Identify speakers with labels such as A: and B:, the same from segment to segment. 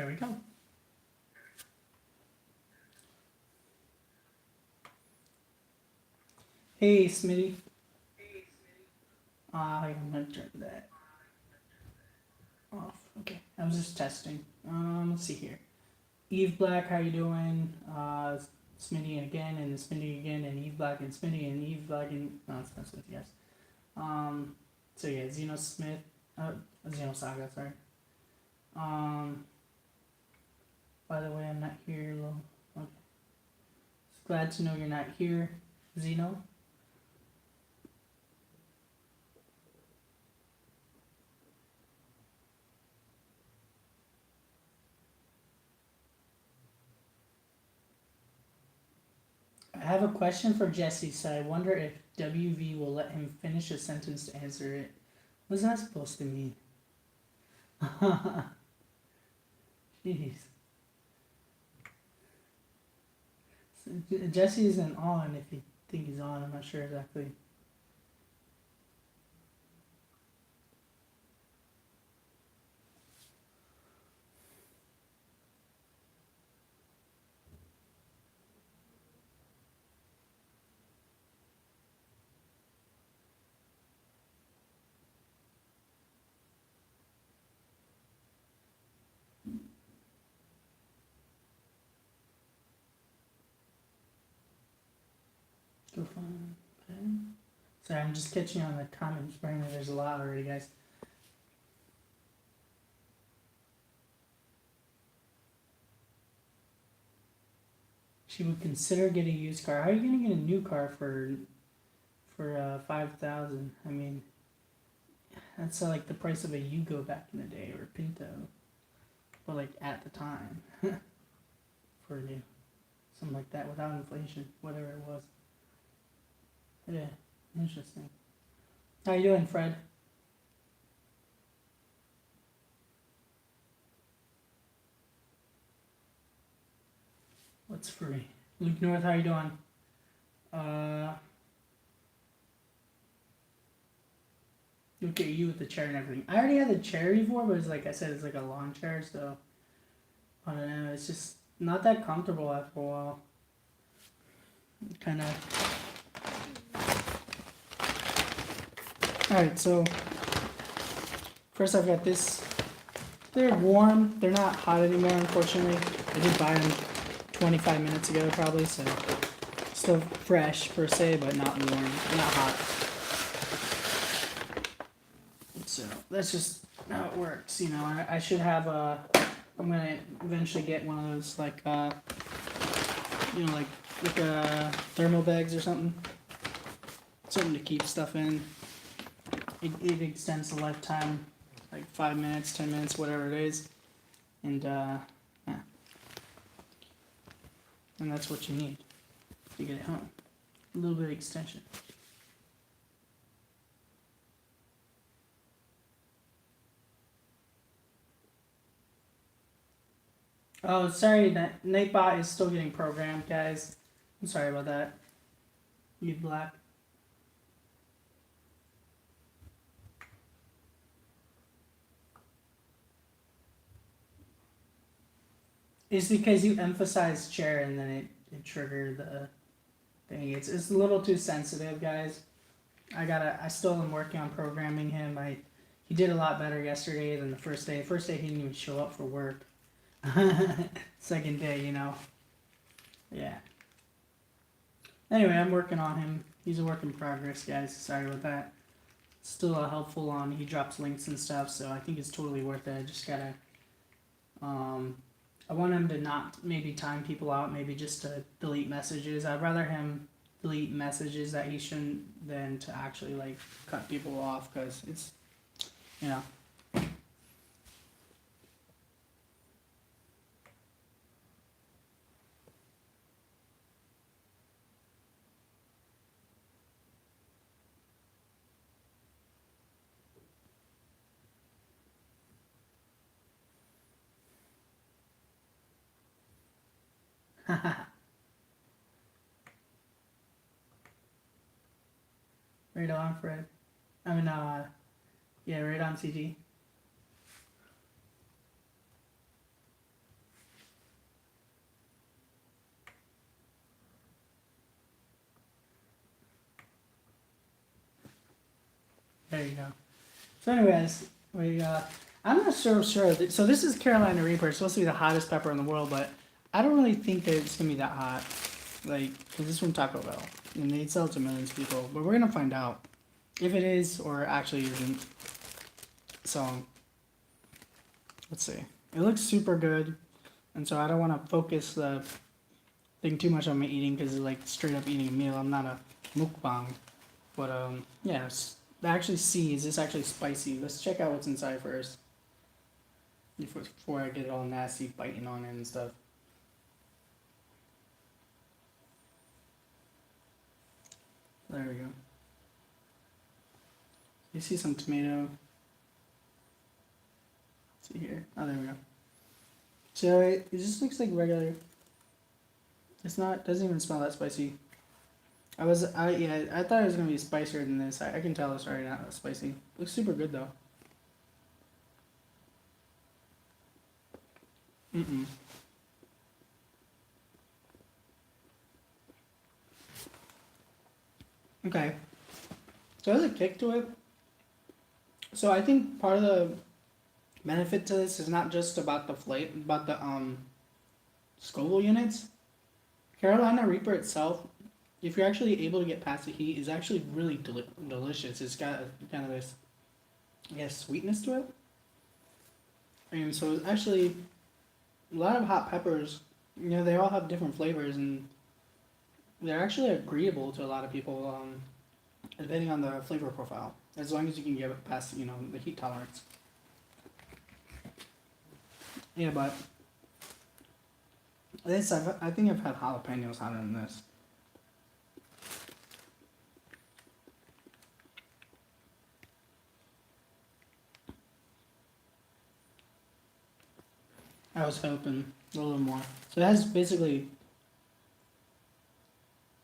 A: There we go. Hey, Smitty. I'm gonna turn that off. Okay, I was just testing. Let's see here. Eve Black, how you doing? Smitty again, and Smitty again, and Eve Black, and Smitty, and Eve Black, and it's not Smith, yes. So yeah, Xeno Smith, Xeno Saga, sorry. By the way, I'm not here. Okay. Glad to know you're not here, Xeno. I have a question for Jesse, so I wonder if WV will let him finish a sentence to answer it. What's that supposed to mean? Jeez. Jesse isn't on if you think he's on. I'm not sure exactly. Go find. Okay. Sorry, I'm just catching on the comments. Apparently, there's a lot already, guys. She would consider getting a used car. How are you gonna get a new car for 5,000? I mean, that's like the price of a Yugo back in the day, or Pinto, but like at the time, for a new, something like that without inflation, whatever it was. Yeah, interesting. How you doing, Fred? What's free? Luke North, how you doing? Look at you with the chair and everything. I already had the chair before, but it's like I said, it's like a lawn chair, so I don't know. It's just not that comfortable after a while. Kind of. All right, so first I've got this. They're warm. They're not hot anymore, unfortunately. I did buy them 25 minutes ago, probably, so still fresh per se, but not warm, not hot. So that's just how it works, you know. I should have a. I'm gonna eventually get one of those like you know, like thermal bags or something to keep stuff in. It extends the lifetime, like 5 minutes, 10 minutes, whatever it is, and yeah, and that's what you need to get it home. A little bit of extension. Oh, sorry, that Nightbot is still getting programmed, guys. I'm sorry about that. You black. It's because you emphasize chair and then it triggered the thing. It's a little too sensitive, guys. I still am working on programming him. He did a lot better yesterday than the first day. First day he didn't even show up for work. Second day, you know. Yeah. Anyway, I'm working on him. He's a work in progress, guys. Sorry about that. Still helpful on. He drops links and stuff, so I think it's totally worth it. I just gotta. I want him to not maybe time people out, maybe just to delete messages. I'd rather him delete messages that he shouldn't than to actually like cut people off, because it's, you know. Right on, Fred. I mean, yeah, right on, CG. There you go. So, anyways, I'm not so sure. So this is Carolina Reaper. It's supposed to be the hottest pepper in the world, but I don't really think that it's gonna be that hot. Like, cause this is from Taco Bell, and they sell it to millions of people. But we're gonna find out if it is or actually isn't. So, let's see. It looks super good, and so I don't want to focus the thing too much on me eating because it's like straight up eating a meal. I'm not a mukbang, but yeah. Actually, see, is this actually spicy? Let's check out what's inside first before I get it all nasty, biting on it and stuff. There we go. You see some tomato. Let's see here. Oh, there we go. So it just looks like regular. It's not. Doesn't even smell that spicy. I thought it was gonna be spicier than this. I can tell it's already not that spicy. Looks super good though. Okay. So there's a kick to it. So I think part of the benefit to this is not just about the about the Scoville units. Carolina Reaper itself, if you're actually able to get past the heat, is actually really delicious. It's got kind of this, I guess, sweetness to it. And so it's actually a lot of hot peppers, they all have different flavors and they're actually agreeable to a lot of people, depending on the flavor profile, as long as you can get it past, the heat tolerance. Yeah, but this, I think I've had jalapenos hotter than this. I was hoping a little more. So it has basically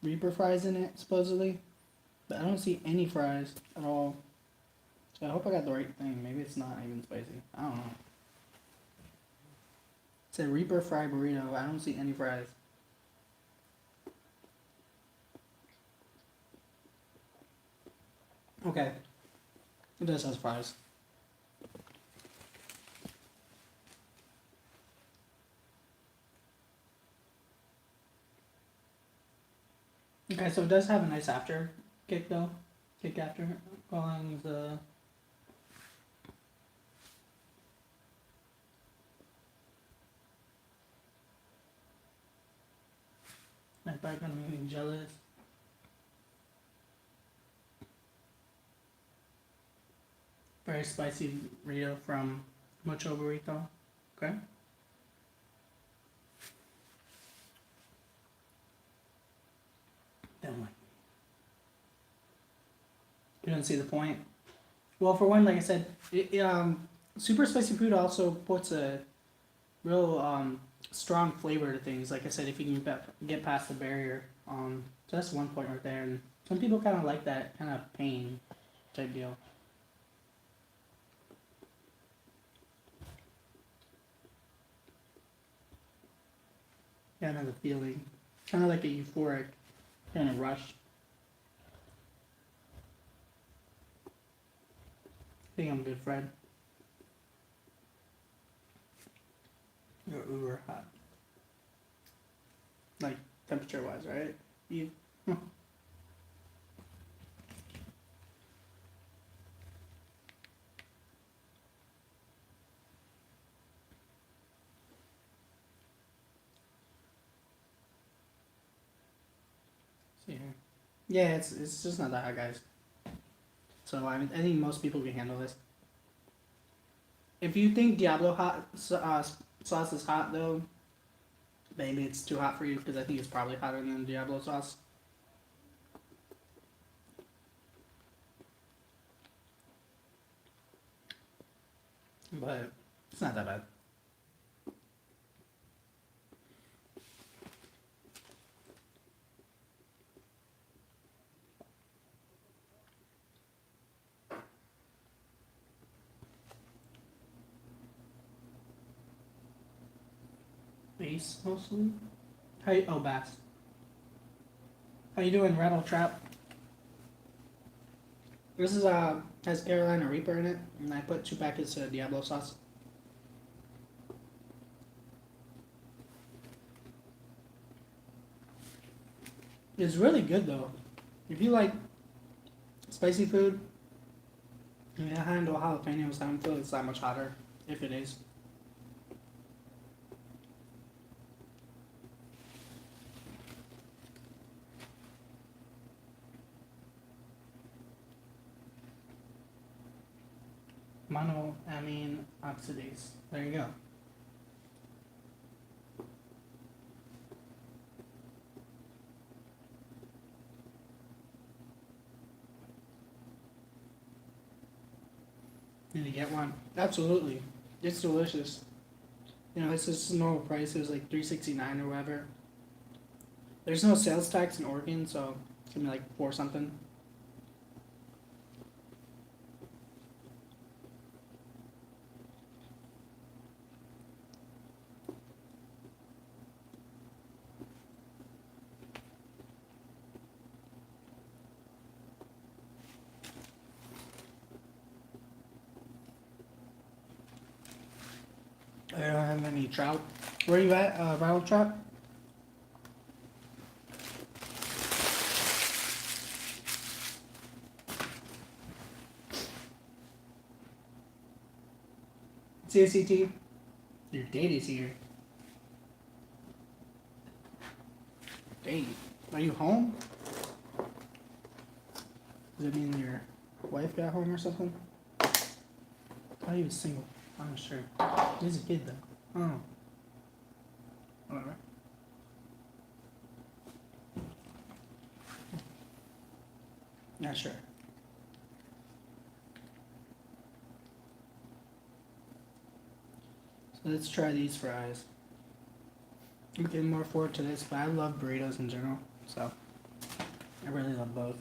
A: Reaper fries in it, supposedly. But I don't see any fries at all. So I hope I got the right thing. Maybe it's not even spicy. I don't know. It said Reaper fry burrito. I don't see any fries. Okay. It does have fries. Okay, so it does have a nice after kick though. Kick after calling the. My back gonna make me jealous. Very spicy burrito from Mucho Burrito. Okay. Don't like. You don't see the point. Well, for one, like I said, super spicy food also puts a real strong flavor to things. Like I said, if you can get past the barrier, so that's one point right there. And some people kind of like that kind of pain type deal. Kind of the feeling, kind of like a euphoric kind of rush. I think I'm good, Fred. You're uber hot. Like, temperature wise, right? You. See here. Yeah, it's just not that hot, guys. So I think most people can handle this. If you think Diablo sauce is hot though, maybe it's too hot for you because I think it's probably hotter than Diablo sauce. But it's not that bad. Bass mostly. Bass. How you doing, Rattle Trap? This is has Carolina Reaper in it, and I put 2 packets of Diablo sauce. It's really good though. If you like spicy food, I mean, I handle jalapenos. I don't feel it's that much hotter. If it is. Monoamine oxidase. There you go. Need to get one. Absolutely. It's delicious. You know, this is normal price. It was like $3.69 or whatever. There's no sales tax in Oregon, so it's gonna be like 4 something. I don't have any trout. Where are you at, rattle trout? CACT? Your date is here. Date? Are you home? Does it mean your wife got home or something? I thought he was single. I'm not sure. He's a kid though. Oh. Whatever. Not sure. So let's try these fries. I'm getting more forward to this, but I love burritos in general, so I really love both.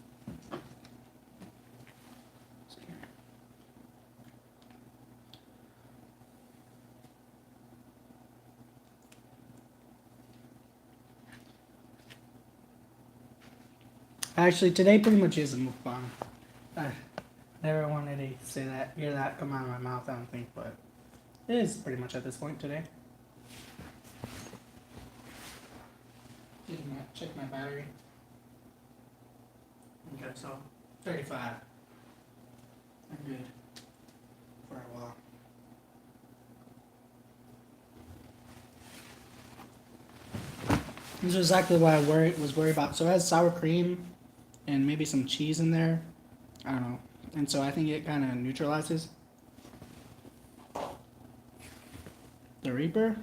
A: Actually, today pretty much is a mukbang. I never wanted to say that, hear that come out of my mouth, I don't think, but it is pretty much at this point today. Check my battery. Okay, so 35. I'm good for a while. This is exactly what I was worried about. So it has sour cream and maybe some cheese in there. I don't know. And so I think it kind of neutralizes the Reaper.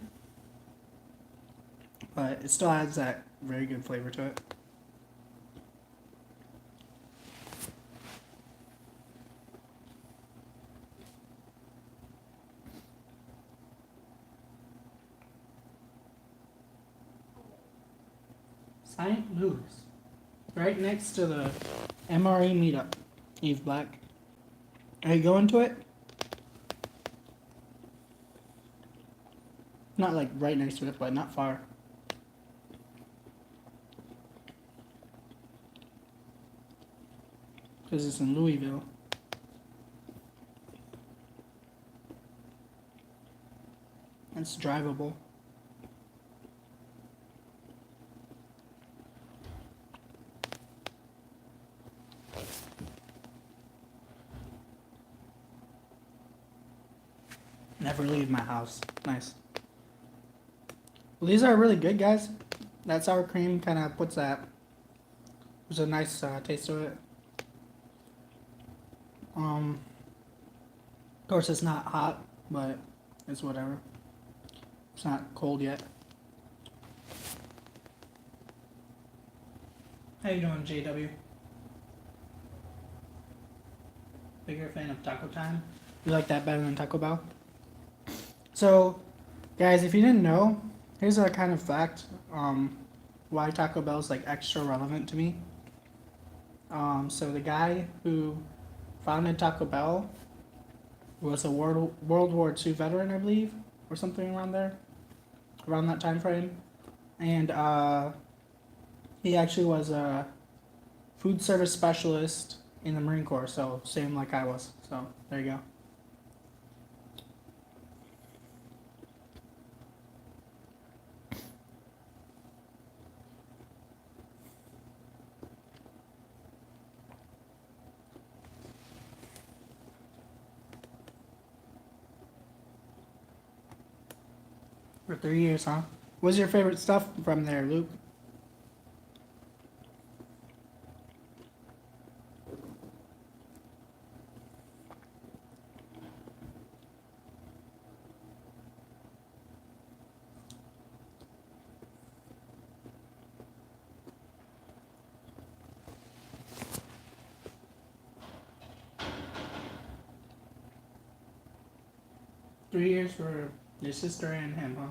A: But it still has that very good flavor to it. St. Louis. Right next to the MRE meetup. Eve Black. Are you going to it? Not like right next to it, but not far. Because it's in Louisville. It's drivable. Never leave my house. Nice. Well, these are really good, guys. That sour cream kind of puts that. There's a nice taste to it. Of course, it's not hot, but it's whatever. It's not cold yet. How you doing, JW? Bigger fan of Taco Time? You like that better than Taco Bell? So, guys, if you didn't know, here's a kind of fact why Taco Bell is like extra relevant to me. So the guy who founded Taco Bell was a World War II veteran, I believe, or something around there, around that time frame, and he actually was a food service specialist in the Marine Corps, so same like I was. So there you go. For 3 years, huh? What's your favorite stuff from there, Luke? 3 years for your sister and him, huh?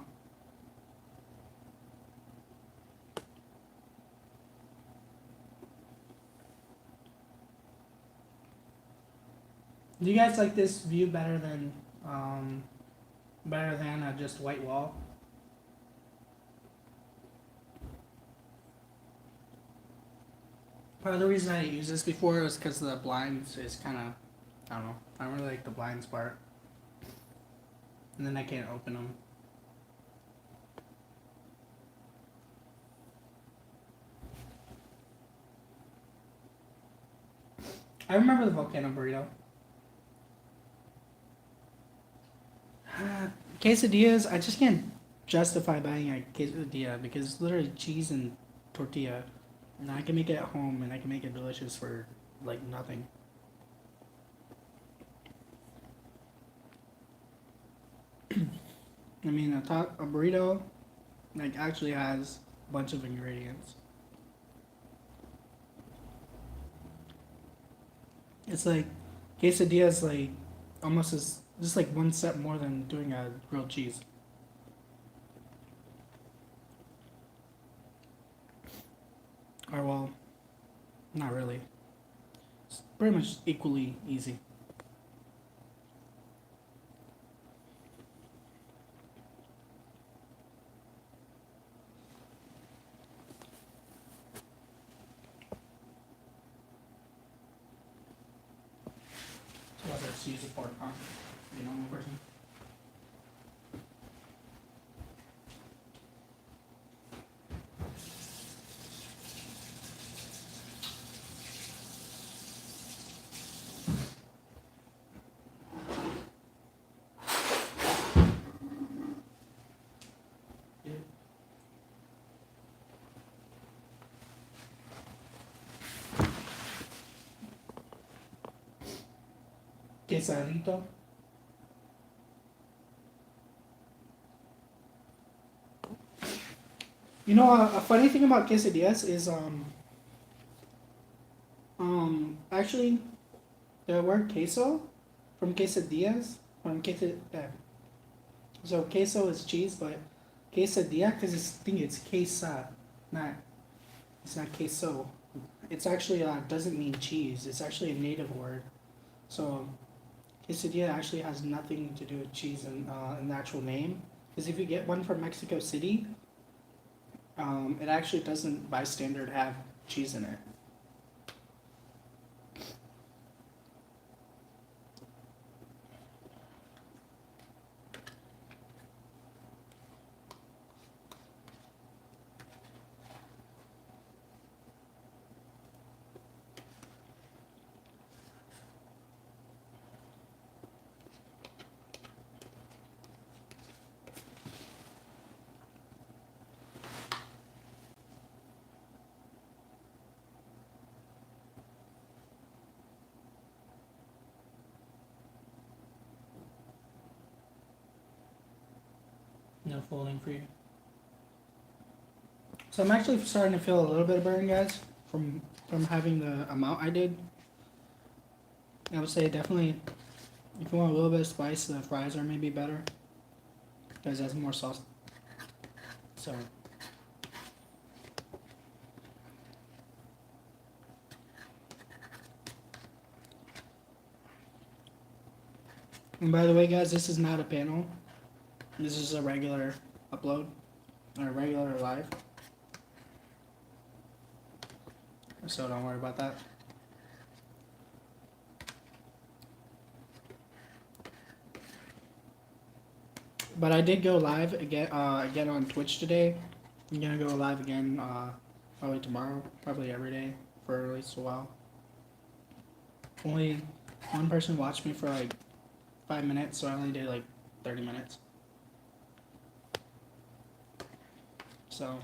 A: Do you guys like this view better than just white wall? Part of the reason I used this before was because the blinds is kind of, I don't know, I don't really like the blinds part. And then I can't open them. I remember the volcano burrito. Quesadillas, I just can't justify buying a quesadilla because it's literally cheese and tortilla. And I can make it at home and I can make it delicious for like nothing. I mean, a burrito like actually has a bunch of ingredients. It's like quesadilla is like almost as just like one step more than doing a grilled cheese. Or well, not really. It's pretty much equally easy. So whether it's use a fork, huh? You know, one person. Quesadito. You know, a funny thing about quesadillas is actually the word queso from quesadillas so queso is cheese, but quesadilla because I think it's quesa, not it's not queso. It's actually doesn't mean cheese. It's actually a native word. So quesadilla actually has nothing to do with cheese in the actual name. Because if you get one from Mexico City, it actually doesn't by standard have cheese in it. No folding for you. So I'm actually starting to feel a little bit of burn, guys, from having the amount I did. I would say definitely, if you want a little bit of spice, the fries are maybe better because it has more sauce. So. And by the way, guys, this is not a panel. This is a regular upload, or a regular live. So don't worry about that. But I did go live again on Twitch today. I'm gonna go live again probably tomorrow, probably every day for at least a while. Only one person watched me for like 5 minutes, so I only did like 30 minutes. So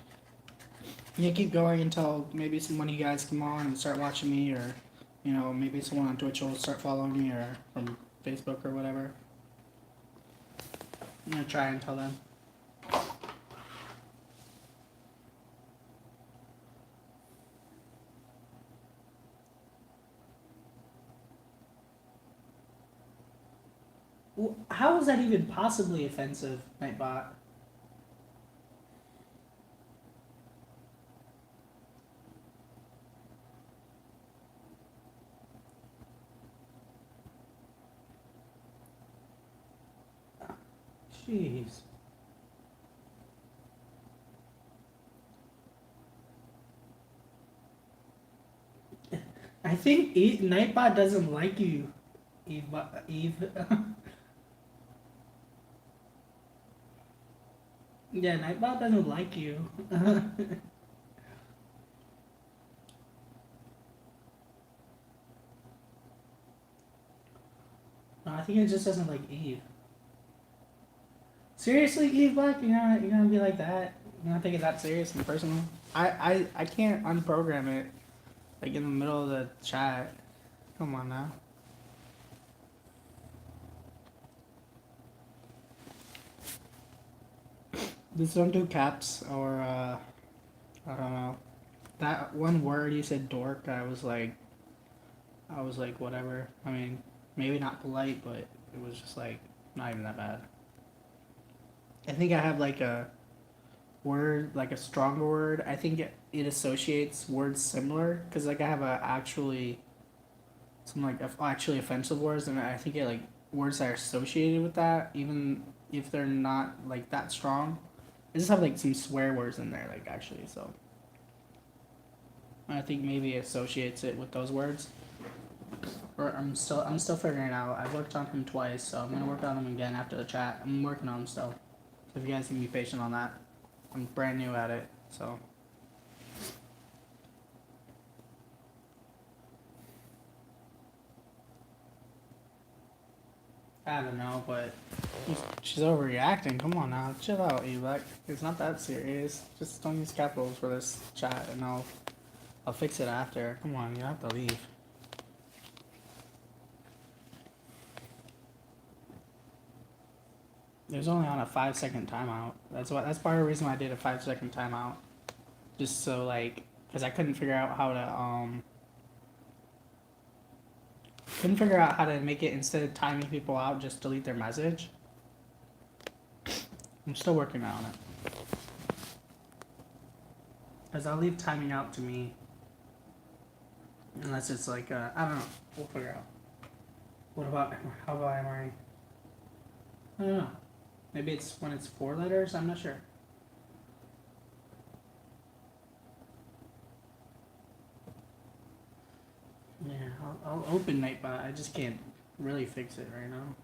A: you keep going until maybe one of you guys come on and start watching me, or you know, maybe someone on Twitch will start following me, or from Facebook or whatever. I'm gonna try until then. How is that even possibly offensive, Nightbot? Jeez. I think Nightbot doesn't like you, Eve. Yeah, Nightbot doesn't like you. No, I think it just doesn't like Eve. Seriously, Eve Black, you're gonna be like that? You're gonna take it that serious and personal? I can't unprogram it like in the middle of the chat. Come on now. Just don't do caps or I don't know. That one word you said dork, I was like whatever. I mean, maybe not polite, but it was just like not even that bad. I think I have like a word, like a stronger word. I think it associates words similar because like I have a actually some like actually offensive words, and I think it like words that are associated with that, even if they're not like that strong. I just have like some swear words in there, like actually. So I think maybe it associates it with those words. Or I'm still figuring it out. I've worked on him twice, so I'm gonna work on him again after the chat. I'm working on him still. So if you guys can be patient on that. I'm brand new at it, so. I don't know, but she's overreacting. Come on now, chill out, Eva. It's not that serious. Just don't use capitals for this chat, and I'll fix it after. Come on, you have to leave. It was only on a 5-second timeout. That's part of the reason why I did a 5-second timeout. Just so like, cause I couldn't figure out how to make it instead of timing people out, just delete their message. I'm still working on it. Cause I'll leave timing out to me. Unless it's like, I don't know. We'll figure out. How about MRE? I don't know. Maybe it's when it's 4 letters? I'm not sure. Yeah, I'll open Nightbot. I just can't really fix it right now.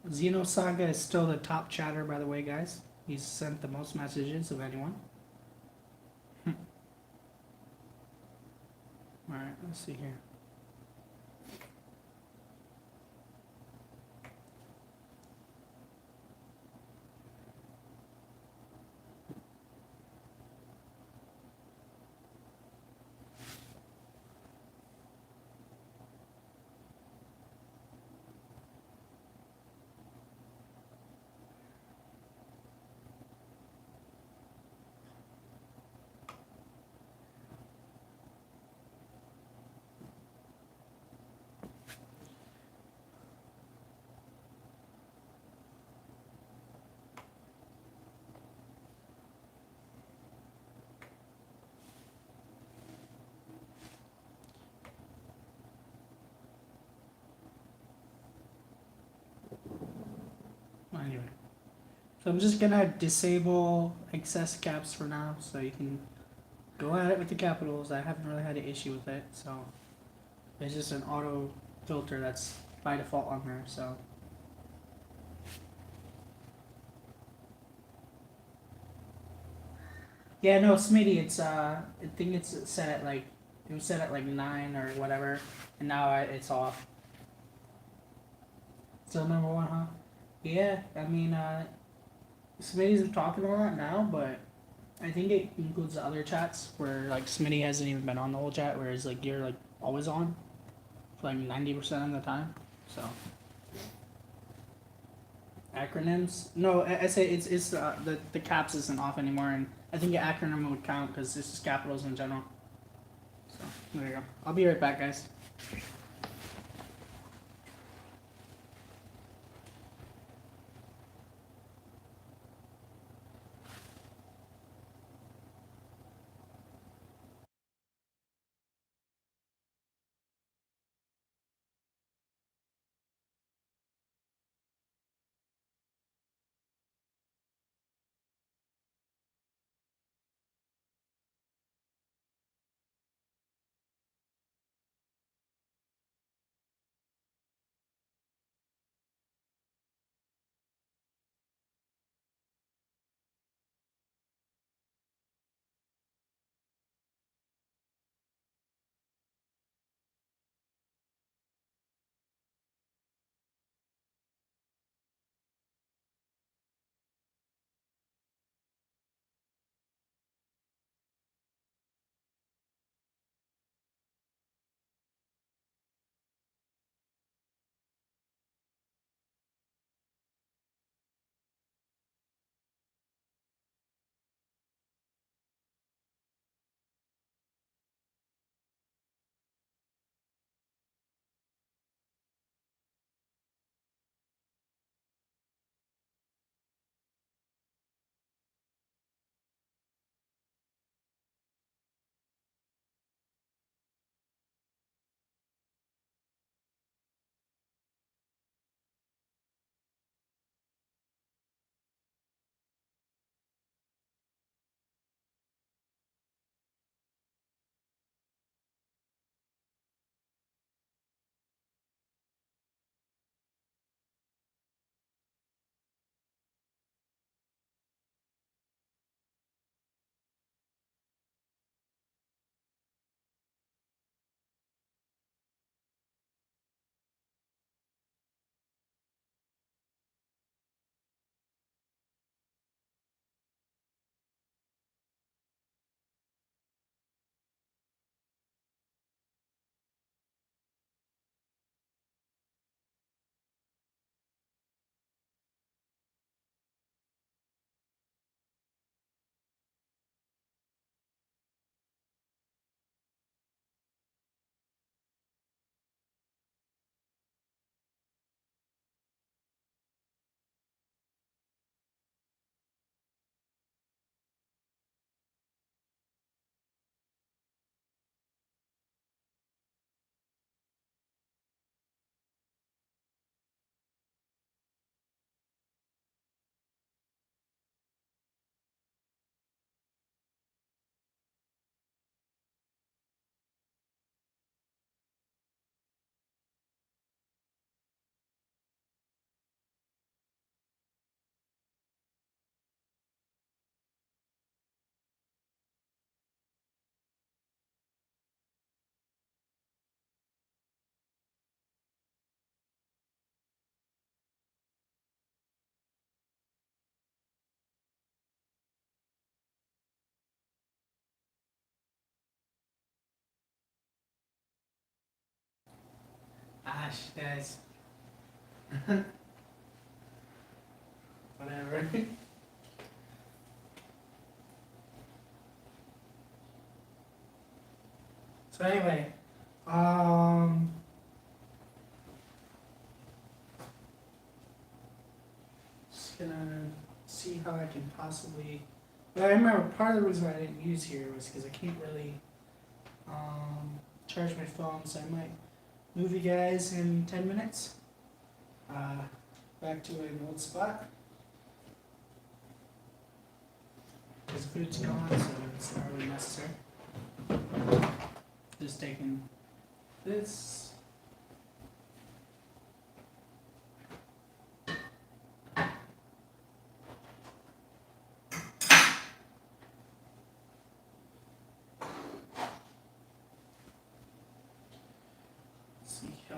A: Xenosaga is still the top chatter, by the way, guys. He's sent the most messages of anyone. Alright, let's see here. So I'm just gonna disable excess caps for now, so you can go at it with the capitals. I haven't really had an issue with it, so it's just an auto filter that's by default on there. So yeah, no, Smitty, it's I think it's set at like it was set at like 9 or whatever, and now it's off. Still number one, huh? Yeah, I mean, Smitty's talking a lot now, but I think it includes the other chats where like Smitty hasn't even been on the whole chat, whereas like you're like always on for like 90% of the time. So acronyms? No, I say it's the caps isn't off anymore, and I think the acronym would count because it's just capitals in general. So there you go. I'll be right back, guys. Ash, guys. Whatever. So anyway, um, just gonna see how I can possibly. But I remember part of the reason why I didn't use here was because I can't really charge my phone, so I might move you guys in 10 minutes back to an old spot. His food's gone, so it's not really necessary. Just taking this. Let's see here.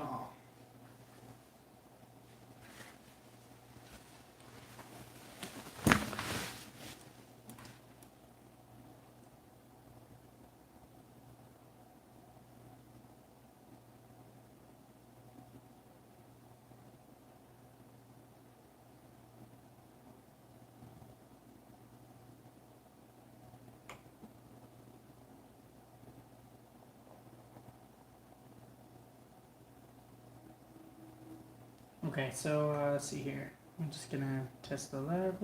A: Okay, so let's see here. I'm just gonna test the lab,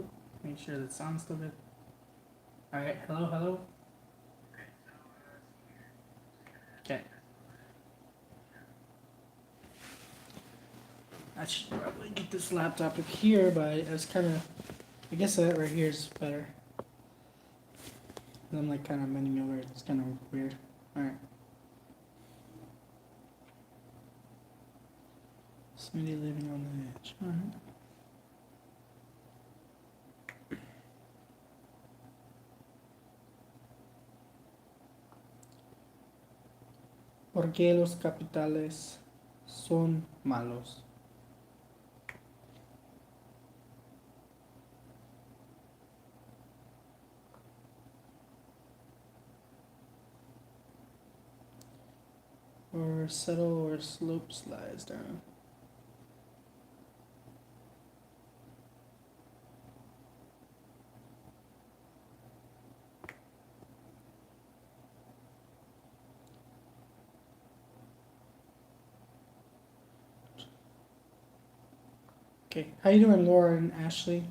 A: make sure that sounds still good. Alright, hello, hello. Okay. I should probably get this laptop up here, but I was kind of, I guess that right here is better. I'm like kind of bending over, it's kind of weird. Alright. Somebody living on the edge. Alright. ¿Por qué los capitales son malos? Or settle or slope slides down. Okay, how you doing, Laura and Ashley?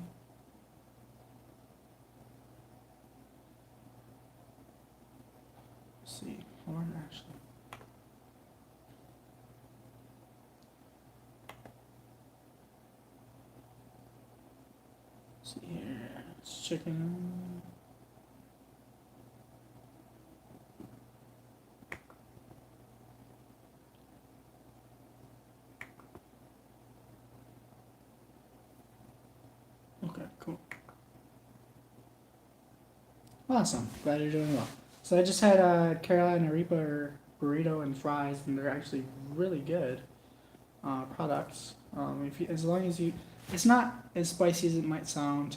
A: Let's see, Laura and Ashley. Let's see here, it's chicken. Okay, cool. Awesome, glad you're doing well. So I just had Carolina Reaper burrito and fries, and they're actually really good products. If you, as long as you, it's not as spicy as it might sound.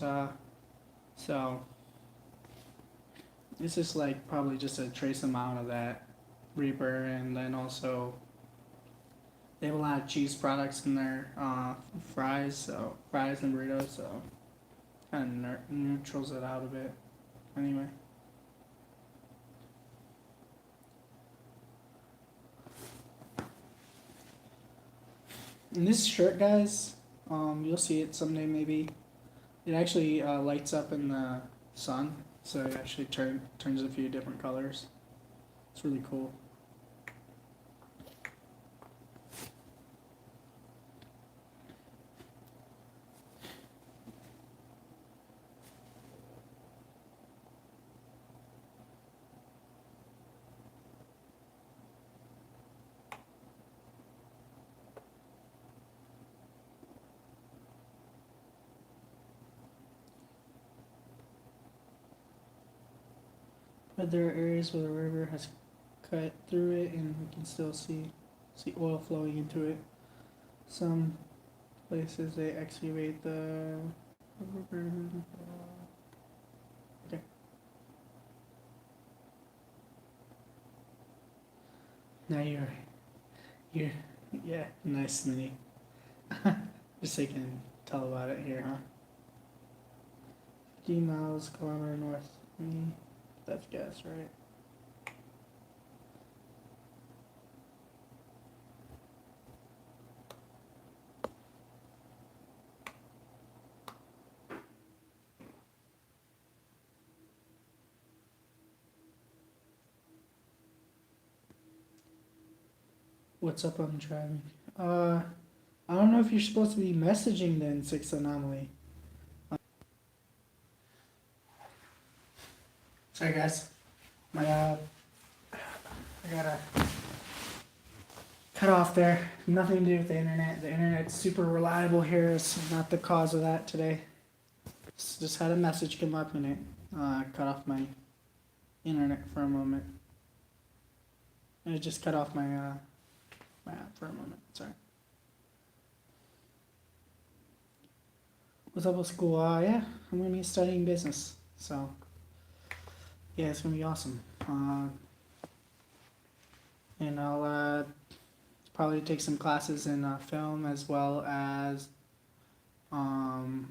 A: So it's just like probably just a trace amount of that Reaper, and then also they have a lot of cheese products in their fries, so fries and burritos, so kind of neutrals it out a bit. Anyway. And this shirt, guys, you'll see it someday maybe. It actually lights up in the sun, so it actually turns a few different colors. It's really cool. But there are areas where the river has cut through it, and we can still see oil flowing into it. Some places they excavate the river. Okay. Now you're yeah, nice mini. Just so you can tell about it here, huh? 50 miles kilometer north. That's gas, right? What's up? I'm driving. I don't know if you're supposed to be messaging the N6 anomaly. Sorry guys, my I gotta cut off there. Nothing to do with the internet. The internet's super reliable here. It's not the cause of that today. Just had a message come up and it cut off my internet for a moment. And it just cut off my my app for a moment. Sorry. What's up with school? Yeah, I'm gonna be studying business. So yeah, it's gonna be awesome. And I'll probably take some classes in film as well as I don't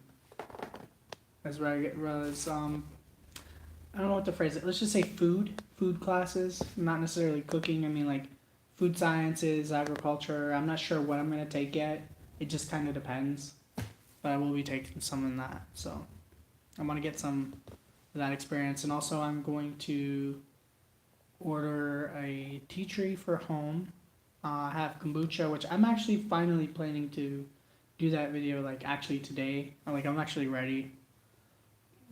A: know what to phrase it. Let's just say food classes, not necessarily cooking. I mean like food sciences, agriculture. I'm not sure what I'm gonna take yet. It just kind of depends. But I will be taking some in that. So I'm gonna get some of that experience, and also I'm going to order a tea tree for home. Have kombucha, which I'm actually finally planning to do that video like actually today. Like I'm actually ready.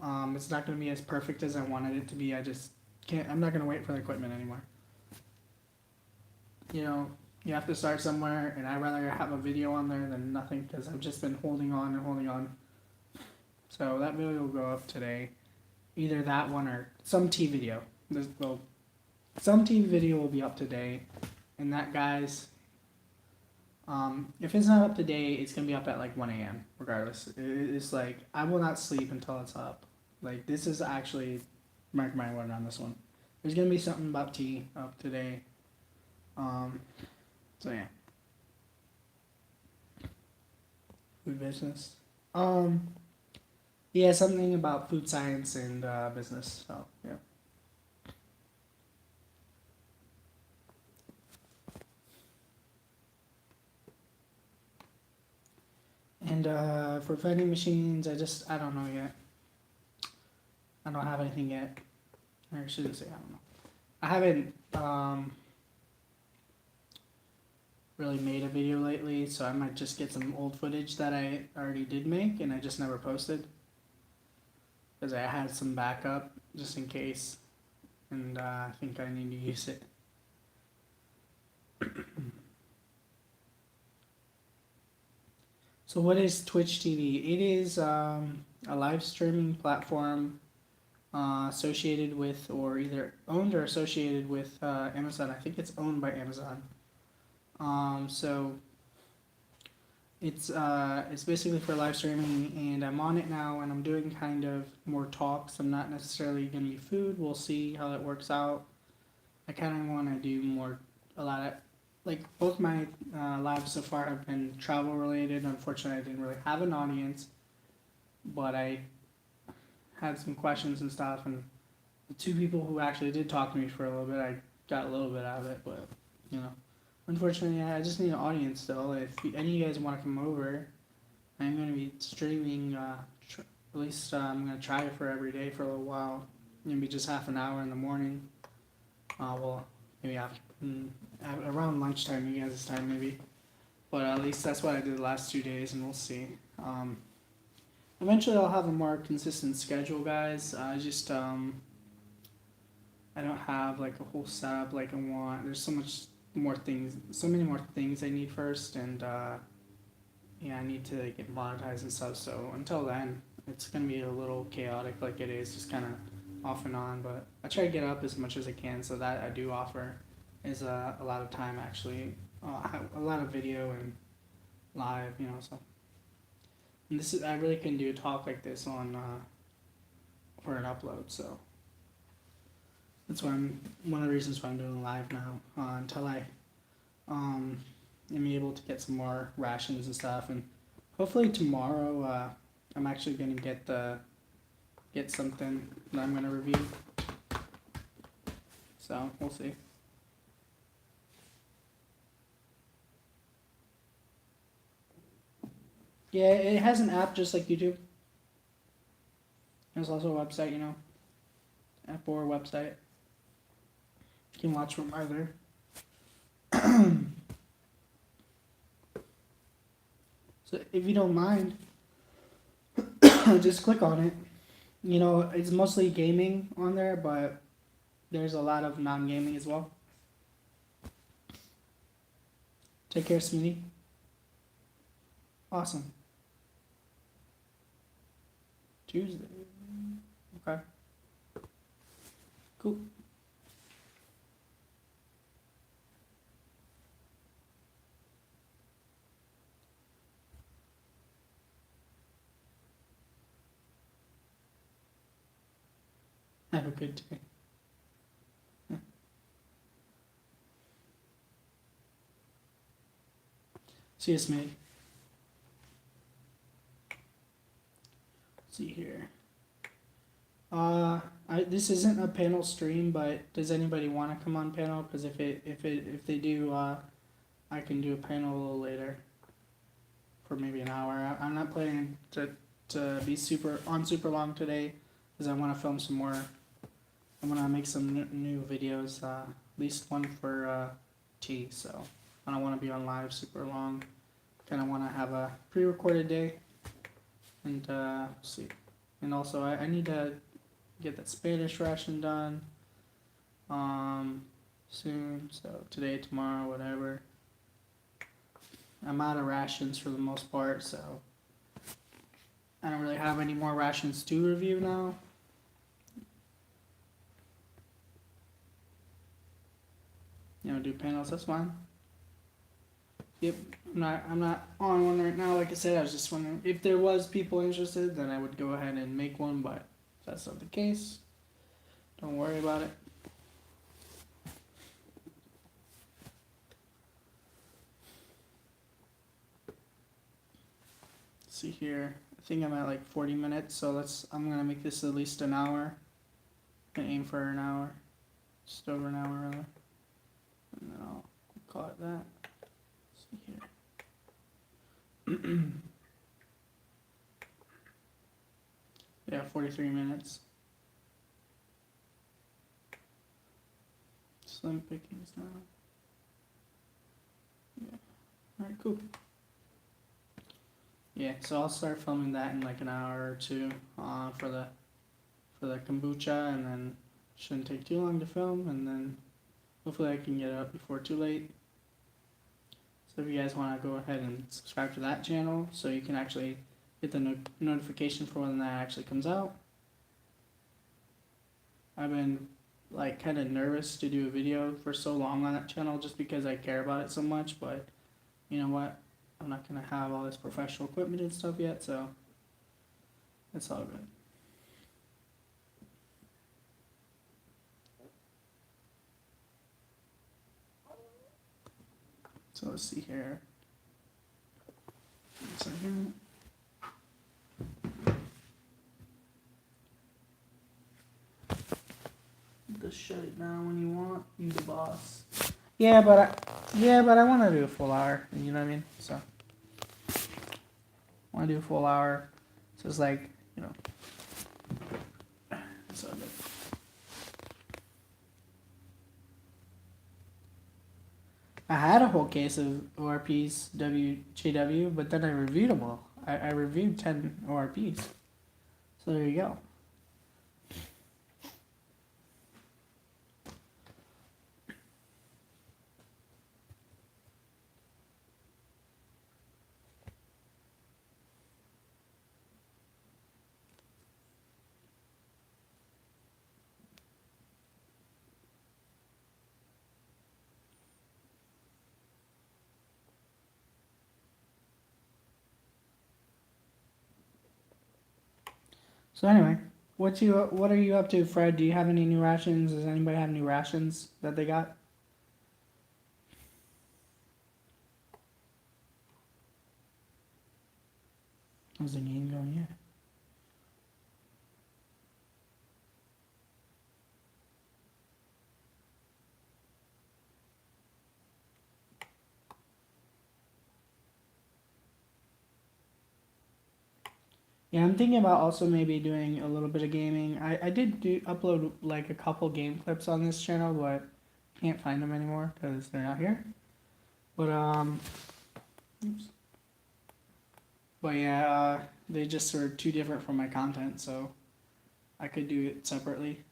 A: It's not gonna be as perfect as I wanted it to be. I just can't. I'm not gonna wait for the equipment anymore. You know, you have to start somewhere, and I'd rather have a video on there than nothing because I've just been holding on and holding on. So that video will go up today. Either that one or some tea video. Some tea video will be up today. And that, guys, if it's not up today, it's going to be up at like 1 a.m. regardless. It's like, I will not sleep until it's up. Like, this is actually, mark my word on this one. There's going to be something about tea up today. So yeah. Food business. Yeah, something about food science and business. So yeah. And for vending machines, I don't know yet. I don't have anything yet. Or I shouldn't say I don't know. I haven't really made a video lately, so I might just get some old footage that I already did make and I just never posted. Because I had some backup just in case, and I think I need to use it. So what is Twitch TV? It is a live streaming platform associated with, or either owned or associated with Amazon. I think it's owned by Amazon. So it's basically for live streaming, and I'm on it now, and I'm doing kind of more talks. I'm not necessarily gonna be food. We'll see how that works out. I kind of want to do a lot of, like, both my lives so far have been travel related. Unfortunately, I didn't really have an audience, but I had some questions and stuff, and the two people who actually did talk to me for a little bit, I got a little bit out of it, but you know. Unfortunately, I just need an audience still. If any of you guys want to come over, I'm going to be streaming, at least I'm going to try it for every day for a little while. Maybe just half an hour in the morning. Well, maybe around lunchtime, you guys' time maybe. But at least that's what I did the last 2 days, and we'll see. Eventually I'll have a more consistent schedule, guys. I don't have like a whole setup like I want. There's so many more things I need first, and yeah, I need to get monetized and stuff. So until then, it's gonna be a little chaotic, like it is, just kind of off and on. But I try to get up as much as I can, so that I do offer is a lot of time actually, a lot of video and live, you know. So and I really couldn't do a talk like this on for an upload, so. That's why one of the reasons why I'm doing live now, until I am able to get some more rations and stuff, and hopefully tomorrow I'm actually gonna get something that I'm gonna review. So we'll see. Yeah, it has an app just like YouTube. There's also a website, you know, app or website. You can watch from either. So if you don't mind, just click on it. You know, it's mostly gaming on there, but there's a lot of non-gaming as well. Take care, Smitty. Awesome. Tuesday. Okay. Cool. Have a good day. See you, Smitty. See here. This isn't a panel stream, but does anybody want to come on panel? Because if they do, I can do a panel a little later. For maybe an hour. I'm not planning to be super long today, because I want to film some more. I want to make some new videos. At least one for Tea. So I don't want to be on live super long. Kind of want to have a pre-recorded day. And see. And also I need to get that Spanish ration done soon. So today, tomorrow, whatever. I'm out of rations for the most part, so I don't really have any more rations to review now. You know, do panels, that's fine. Yep, I'm not on one right now. Like I said, I was just wondering if there was people interested, then I would go ahead and make one, but if that's not the case, don't worry about it. Let's see here. I think I'm at like 40 minutes, so I'm gonna make this at least an hour. And aim for an hour. Just over an hour rather. And then I'll call it that. Let's see here. Yeah, 43 minutes. Slim pickings now. Yeah. Alright, cool. Yeah, so I'll start filming that in like an hour or two for the kombucha, and then shouldn't take too long to film, and then hopefully I can get up before too late. So if you guys want to go ahead and subscribe to that channel so you can actually get the notification for when that actually comes out. I've been like kind of nervous to do a video for so long on that channel just because I care about it so much, but you know what? I'm not going to have all this professional equipment and stuff yet, so it's all good. So let's see here. 1 second. Just shut it down when you want. You the boss. Yeah, but I want to do a full hour. You know what I mean? So I want to do a full hour. So it's like, you know, it's all good. I had a whole case of ORPs WJW, but then I reviewed them all. I reviewed 10 ORPs. So there you go. So anyway, what are you up to, Fred? Do you have any new rations? Does anybody have any rations that they got? How's the game going? Yeah. Yeah, I'm thinking about also maybe doing a little bit of gaming. I did upload like a couple game clips on this channel, but can't find them anymore because they're not here. But oops. But yeah, they just are too different from my content, so I could do it separately.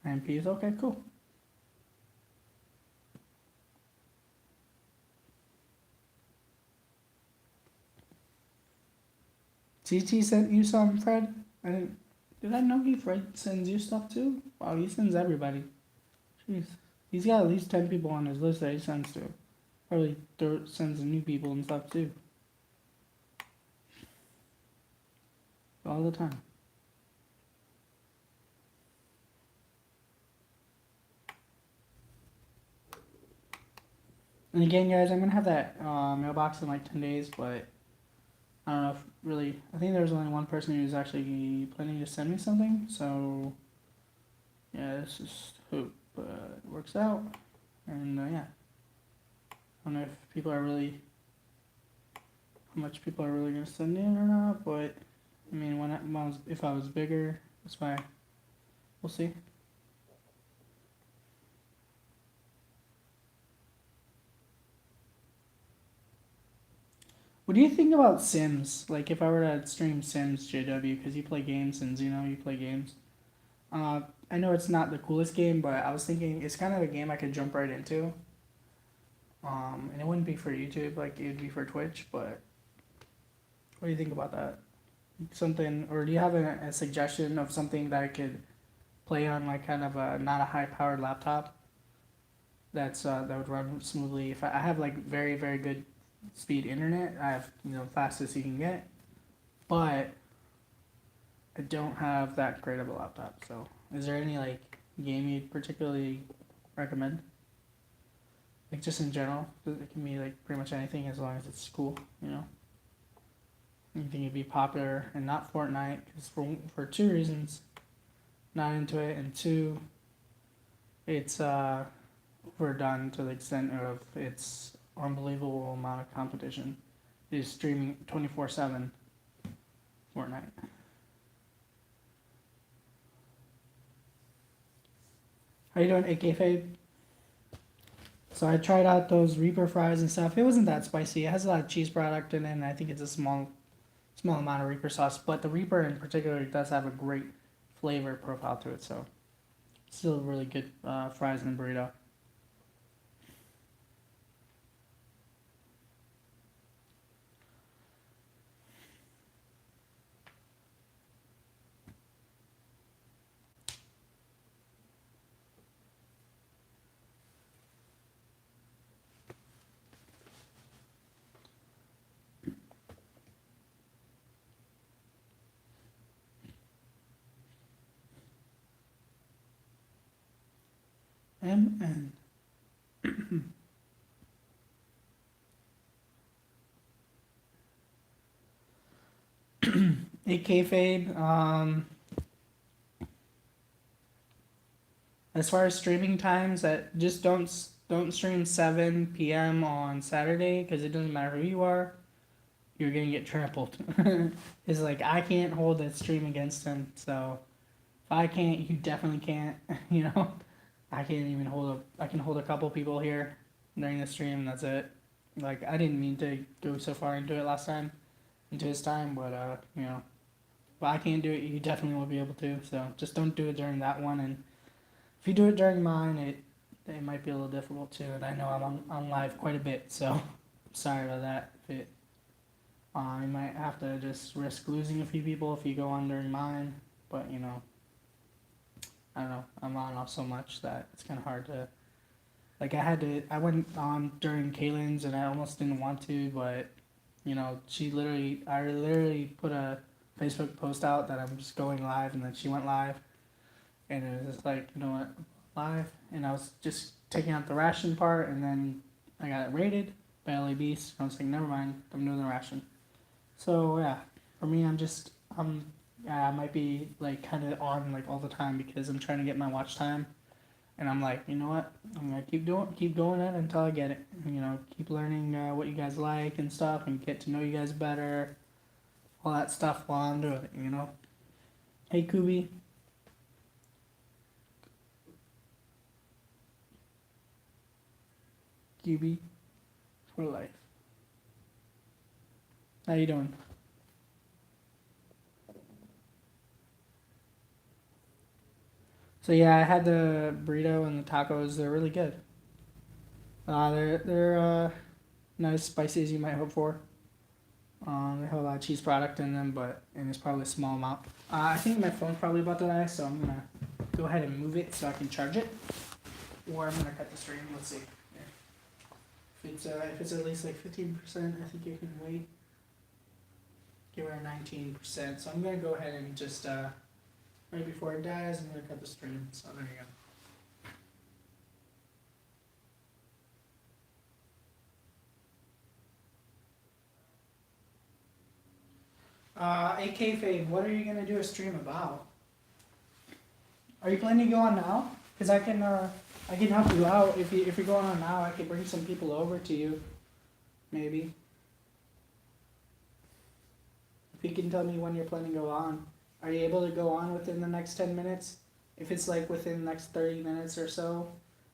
A: MPs, okay, cool. TT sent you some, Fred? Did I know Fred sends you stuff too? Wow, he sends everybody. Jeez. He's got at least 10 people on his list that he sends to. Probably sends new people and stuff too. All the time. And again, guys, I'm going to have that mailbox in like 10 days, but I don't know if really. I think there's only one person who's actually planning to send me something, so yeah, let's just hope it works out. And yeah, I don't know if people are really, how much people are really gonna send in or not, but I mean, if I was bigger, that's why. We'll see. What do you think about Sims? Like, if I were to stream Sims, JW, because you play games and Zeno, you play games. I know it's not the coolest game, but I was thinking it's kind of a game I could jump right into. And it wouldn't be for YouTube, like it would be for Twitch. But what do you think about that? Something, or do you have a suggestion of something that I could play on like kind of a not a high powered laptop? That would run smoothly. If I have like very very good speed internet, I have fastest you can get, but I don't have that great of a laptop. So, is there any like game you'd particularly recommend? Like just in general, it can be like pretty much anything as long as it's cool, You think it'd be popular and not Fortnite? Because for two reasons, not into it, and two, it's overdone to the extent of its unbelievable amount of competition. It is streaming 24/7 Fortnite. How you doing, AK Fade? So I tried out those Reaper fries and stuff. It wasn't that spicy. It has a lot of cheese product in it, and I think it's a small amount of Reaper sauce. But the Reaper in particular does have a great flavor profile to it, so still really good fries in the burrito. MN. AK Fade. As far as streaming times, that just don't stream 7 p.m. on Saturday because it doesn't matter who you are, you're gonna get trampled. It's like I can't hold that stream against him, so if I can't, you definitely can't. I can't even hold I can hold a couple people here during the stream. That's it. Like I didn't mean to go so far into it last time, into his time, but if I can't do it, you definitely won't be able to. So just don't do it during that one, and if you do it during mine, it might be a little difficult too. And I know I'm on live quite a bit, so sorry about that. If you might have to just risk losing a few people if you go on during mine, but I don't know. I'm on off so much that it's kind of hard to. Like I went on during Kaylin's and I almost didn't want to, but I literally put a Facebook post out that I'm just going live, and then she went live, and it was just like, what, live, and I was just taking out the ration part, and then I got it rated by LA Beast. I was like, never mind, I'm doing the ration. So yeah, for me, I might be like kind of on like all the time because I'm trying to get my watch time, and I'm like, you know what, I'm gonna keep going it until I get it. Keep learning what you guys like and stuff, and get to know you guys better, all that stuff while I'm doing it. Hey Kubi. QB for life. How you doing? So yeah, I had the burrito and the tacos. They're really good. They're not as spicy as you might hope for. They have a lot of cheese product in them, and it's probably a small amount. I think my phone's probably about to die, so I'm gonna go ahead and move it so I can charge it, or I'm gonna cut the stream. Let's see. Here. If it's at least like 15%, I think you can wait. Give her 19%. So I'm gonna go ahead and just right before it dies, I'm gonna cut the stream. So there you go. AK Fade, what are you gonna do a stream about? Are you planning to go on now? Cause I can help you out if you're going on now. I can bring some people over to you, maybe. If you can tell me when you're planning to go on. Are you able to go on within the next 10 minutes? If it's like within the next 30 minutes or so,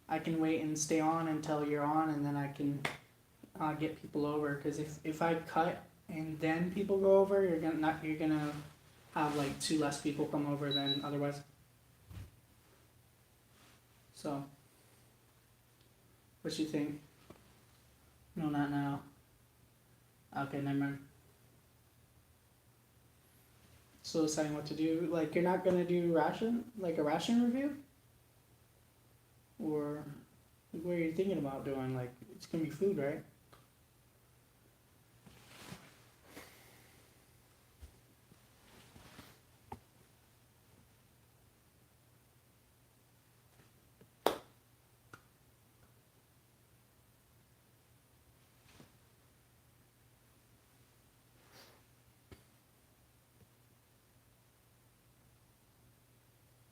A: I can wait and stay on until you're on, and then I can get people over. Cause if I cut and then people go over, you're gonna have like 2 less people come over than otherwise. So, what you think? No, not now. Okay, never mind. So deciding what to do, like you're not gonna do a ration review? Or what are you thinking about doing? Like, it's gonna be food, right?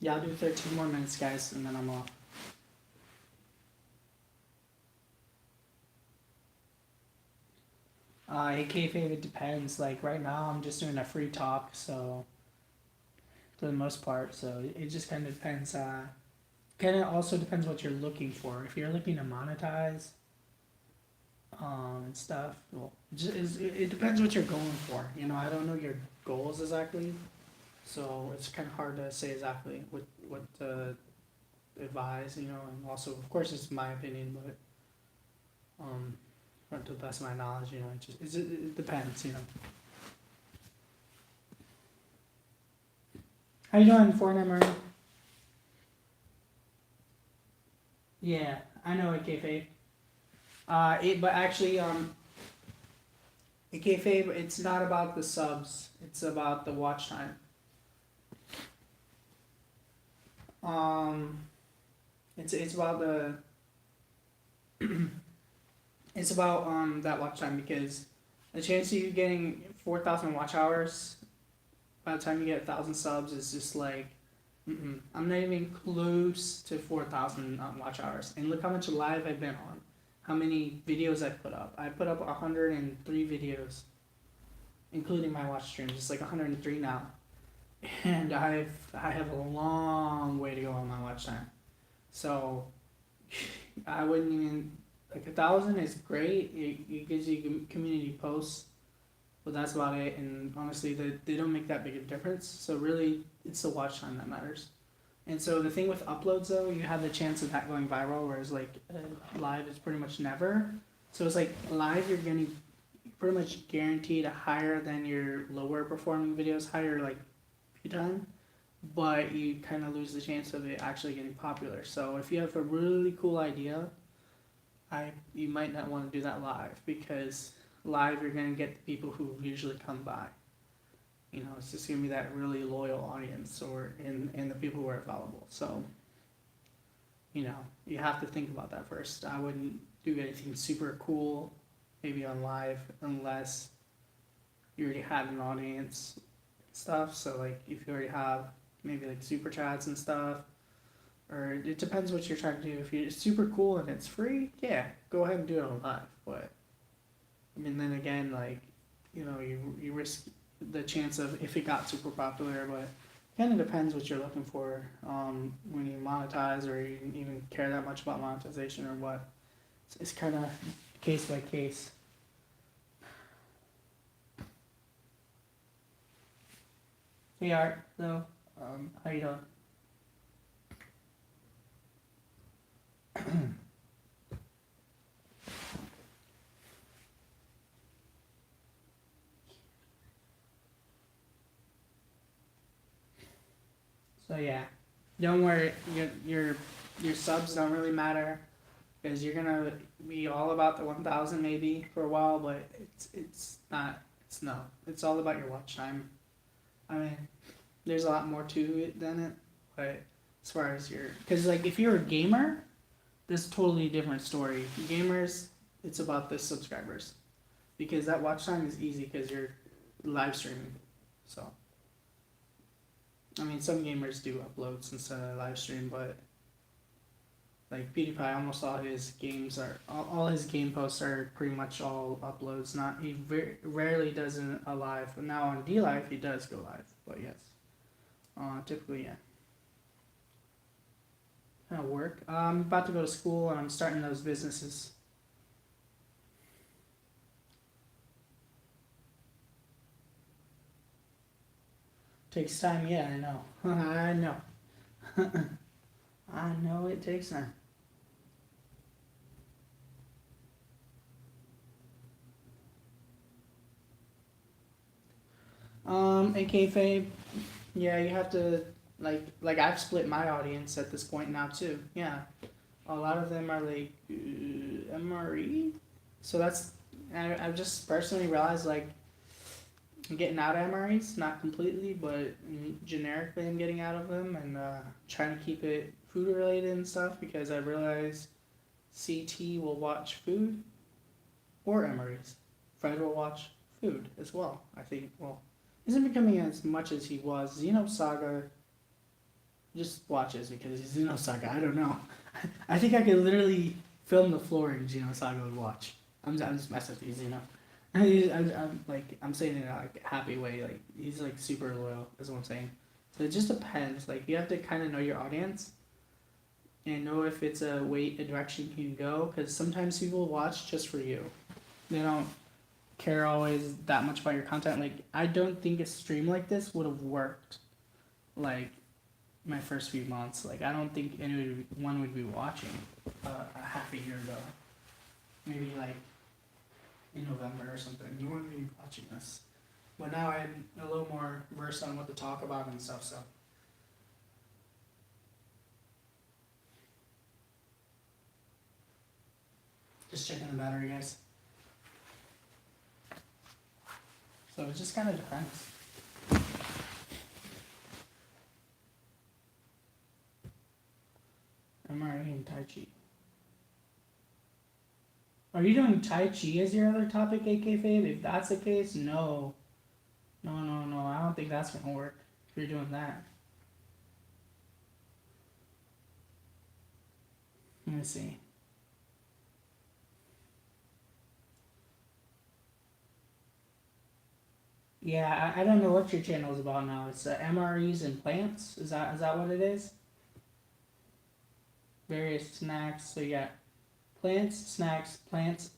A: Yeah, I'll do 13 more minutes, guys, and then I'm off. AK Fave, it depends. Like right now, I'm just doing a free talk, so for the most part, so it just kind of depends. Kind of also depends what you're looking for. If you're looking to monetize, and stuff, well, it depends what you're going for. You know, I don't know your goals exactly, so it's kind of hard to say exactly what to advise. You know, and also, of course, it's my opinion, but to the best of my knowledge, you know, it depends. You know. How you doing, Foreign MRE? Yeah, I know AK Fave. But actually, AK Fave, it's not about the subs. It's about the watch time. It's about the it's about that watch time, because the chance of you getting 4,000 watch hours by the time you get 1,000 subs is just like, I'm not even close to 4,000 watch hours. And look how much live I've been on, how many videos I put up. I put up 103 videos, including my watch streams. It's like 103 now, and I have a long way to go on my watch time. So I wouldn't even, like 1,000 is great. It gives you community posts, but that's about it. And honestly, they don't make that big a difference. So really, it's the watch time that matters. And so the thing with uploads, though, you have the chance of that going viral, whereas like live is pretty much never. So it's like live, you're gonna pretty much guaranteed higher than your lower performing videos, higher like view time, but you kind of lose the chance of it actually getting popular. So if you have a really cool idea, you might not want to do that live, because live you're gonna get the people who usually come by. You know, it's just gonna be that really loyal audience, or in the people who are available. So, you know, you have to think about that first. I wouldn't do anything super cool, maybe on live, unless you already had an audience stuff. So like if you already have maybe like super chats and stuff, or it depends what you're trying to do. If you're super cool and it's free, yeah, go ahead and do it on live. But I mean, then again, like, you know, you risk the chance of if it got super popular, but it kind of depends what you're looking for when you monetize, or you even care that much about monetization or what. It's kind of case by case. Hey Art, though, how you doing? So yeah, don't worry. Your subs don't really matter because you're gonna be all about the 1,000 maybe for a while, but it's not. It's no. It's all about your watch time. I mean, there's a lot more to it than it, but as far as your, because like if you're a gamer, this is a totally different story. Gamers, it's about the subscribers, because that watch time is easy because you're live streaming. So, I mean, some gamers do uploads instead of live stream, but like PewDiePie, almost all his games are all his game posts are pretty much all uploads. Not he rarely does a live. But now on D Live he does go live. But yes, typically yeah. Kind of work. I'm about to go to school and I'm starting those businesses. Takes time, yeah, I know. I know. I know it takes time. In kayfabe, yeah, you have to like I've split my audience at this point now too. Yeah, a lot of them are like MRE, so that's I've just personally realized like I'm getting out of MREs, not completely, but generically I'm getting out of them and trying to keep it food related and stuff because I realize CT will watch food or MREs. Fred will watch food as well. I think well isn't becoming as much as he was. Xenosaga just watches because he's Xenosaga. I don't know. I think I could literally film the floor and Xenosaga would watch. I'm just messing with you, Xeno. I'm saying it in a like happy way. Like he's like super loyal. Is what I'm saying. So it just depends. Like you have to kind of know your audience and know if it's a direction you can go. Because sometimes people watch just for you. They don't care always that much about your content. Like I don't think a stream like this would have worked like my first few months. Like I don't think anyone would be watching a half a year ago. Maybe like in November or something. You wouldn't be watching this. But now I'm a little more versed on what to talk about and stuff, so. Just checking the battery, guys. So it just kind of depends. MRE and Tai Chi. Are you doing Tai Chi as your other topic, AK Fave? If that's the case, no. No. I don't think that's gonna work if you're doing that. Let me see. Yeah, I don't know what your channel is about now. It's MREs and plants. Is that what it is? Various snacks. So you got plants, snacks, plants,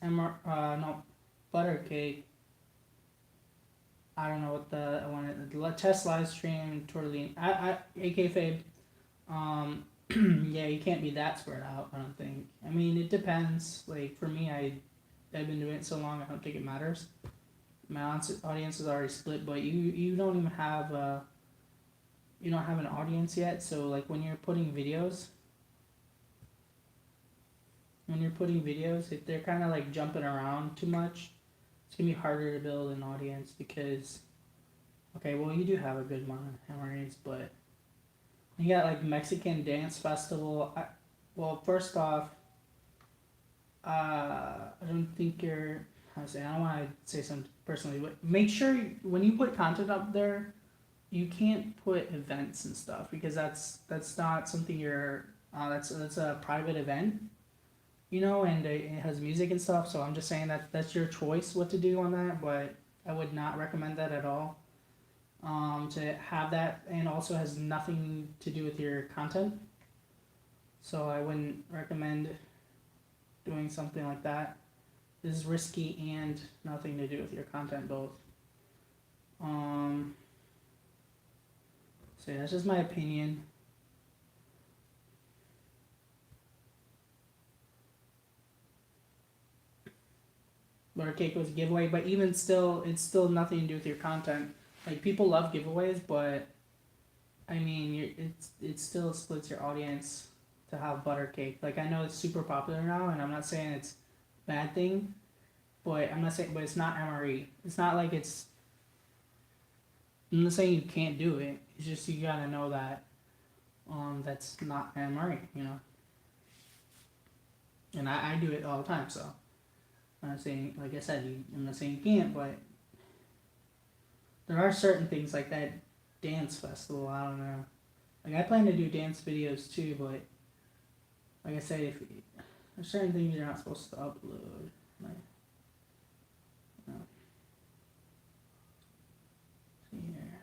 A: butter cake. I don't know what I wanted. Test live stream, tortellini. AK Fabe. Yeah, you can't be that spread out. I don't think. I mean, it depends. Like for me, I've been doing it so long. I don't think it matters. My audience is already split, but you don't even have you don't have an audience yet. So like when you're putting videos, if they're kind of like jumping around too much, it's gonna be harder to build an audience because, okay, well you do have a good amount of MREs, but you got like Mexican dance festival. Well, first off, I don't think you're. I don't want to say something personally, but make sure when you put content up there, you can't put events and stuff because that's not something you're. That's a private event, and it has music and stuff. So I'm just saying that's your choice what to do on that, but I would not recommend that at all. To have that, and also has nothing to do with your content. So I wouldn't recommend doing something like that is risky and nothing to do with your content both. Um, so yeah, that's just my opinion. Butter cake was a giveaway, but even still, it's still nothing to do with your content. Like people love giveaways, but I mean, it still splits your audience to have butter cake. Like I know it's super popular now, and I'm not saying it's a bad thing, but I'm not saying, but it's not MRE. It's not like it's. I'm not saying you can't do it. It's just you gotta know that, that's not MRE. You know, and I do it all the time. So I'm not saying, like I said, I'm not saying you can't, but there are certain things like that dance festival. I don't know. Like I plan to do dance videos too, but like I said, if there's certain things you're not supposed to upload. Like, you know, see here.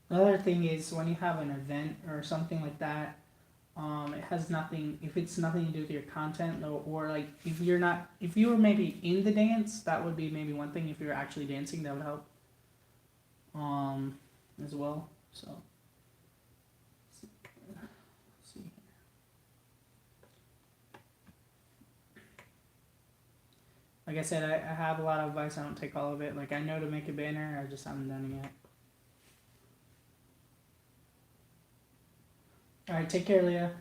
A: The other thing is when you have an event or something like that, it has nothing. If it's nothing to do with your content, or like if you're not, if you were maybe in the dance, that would be maybe one thing. If you're actually dancing, that would help. As well. So, let's see. Like I said, I have a lot of advice. I don't take all of it. Like I know to make a banner, I just haven't done it yet. All right, take care, Leah.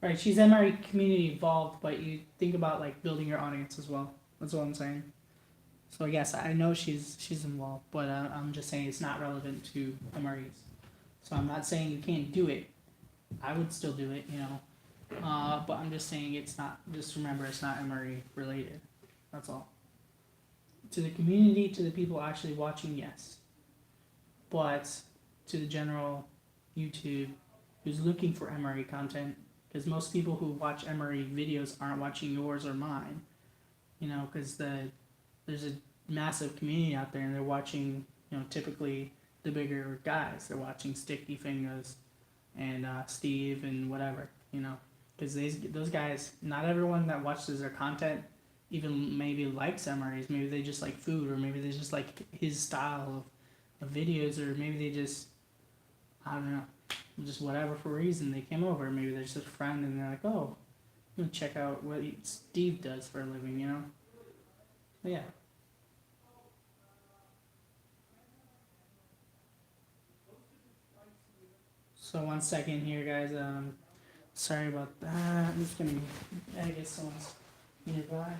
A: Right, she's MRE community involved, but you think about like building your audience as well. That's what I'm saying. So yes, I know she's involved, but I'm just saying it's not relevant to MREs. So I'm not saying you can't do it. I would still do it, you know. But I'm just saying it's not. Just remember, it's not MRE related. That's all. To the community, to the people actually watching, yes. But to the general YouTube who's looking for MRE content, because most people who watch MRE videos aren't watching yours or mine, you know, because there's a massive community out there and they're watching, you know, typically the bigger guys. They're watching Sticky Fingers and Steve and whatever, you know, because those guys, not everyone that watches their content even maybe likes MREs. Maybe they just like food, or maybe they just like his style of videos, or maybe they just, I don't know, just whatever for reason they came over. Maybe they're just a friend and they're like, oh, I'm gonna check out what Steve does for a living, you know? But yeah. So 1 second here, guys. Sorry about that. I'm just gonna, I guess someone's nearby.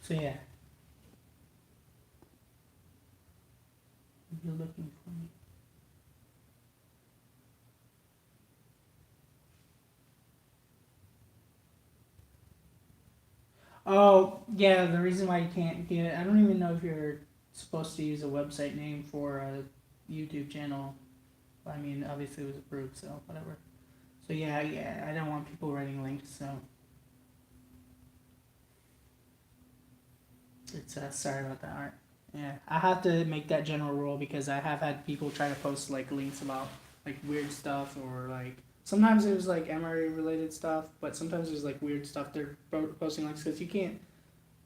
A: So yeah, if you're looking for me. Oh yeah, the reason why you can't get it, I don't even know if you're supposed to use a website name for a YouTube channel. I mean, obviously it was approved, so whatever. So yeah, I don't want people writing links, so it's sorry about that, Art. Yeah, I have to make that general rule because I have had people try to post like links about like weird stuff or like sometimes it was like MRE related stuff, but sometimes there's like weird stuff they're posting links because you can't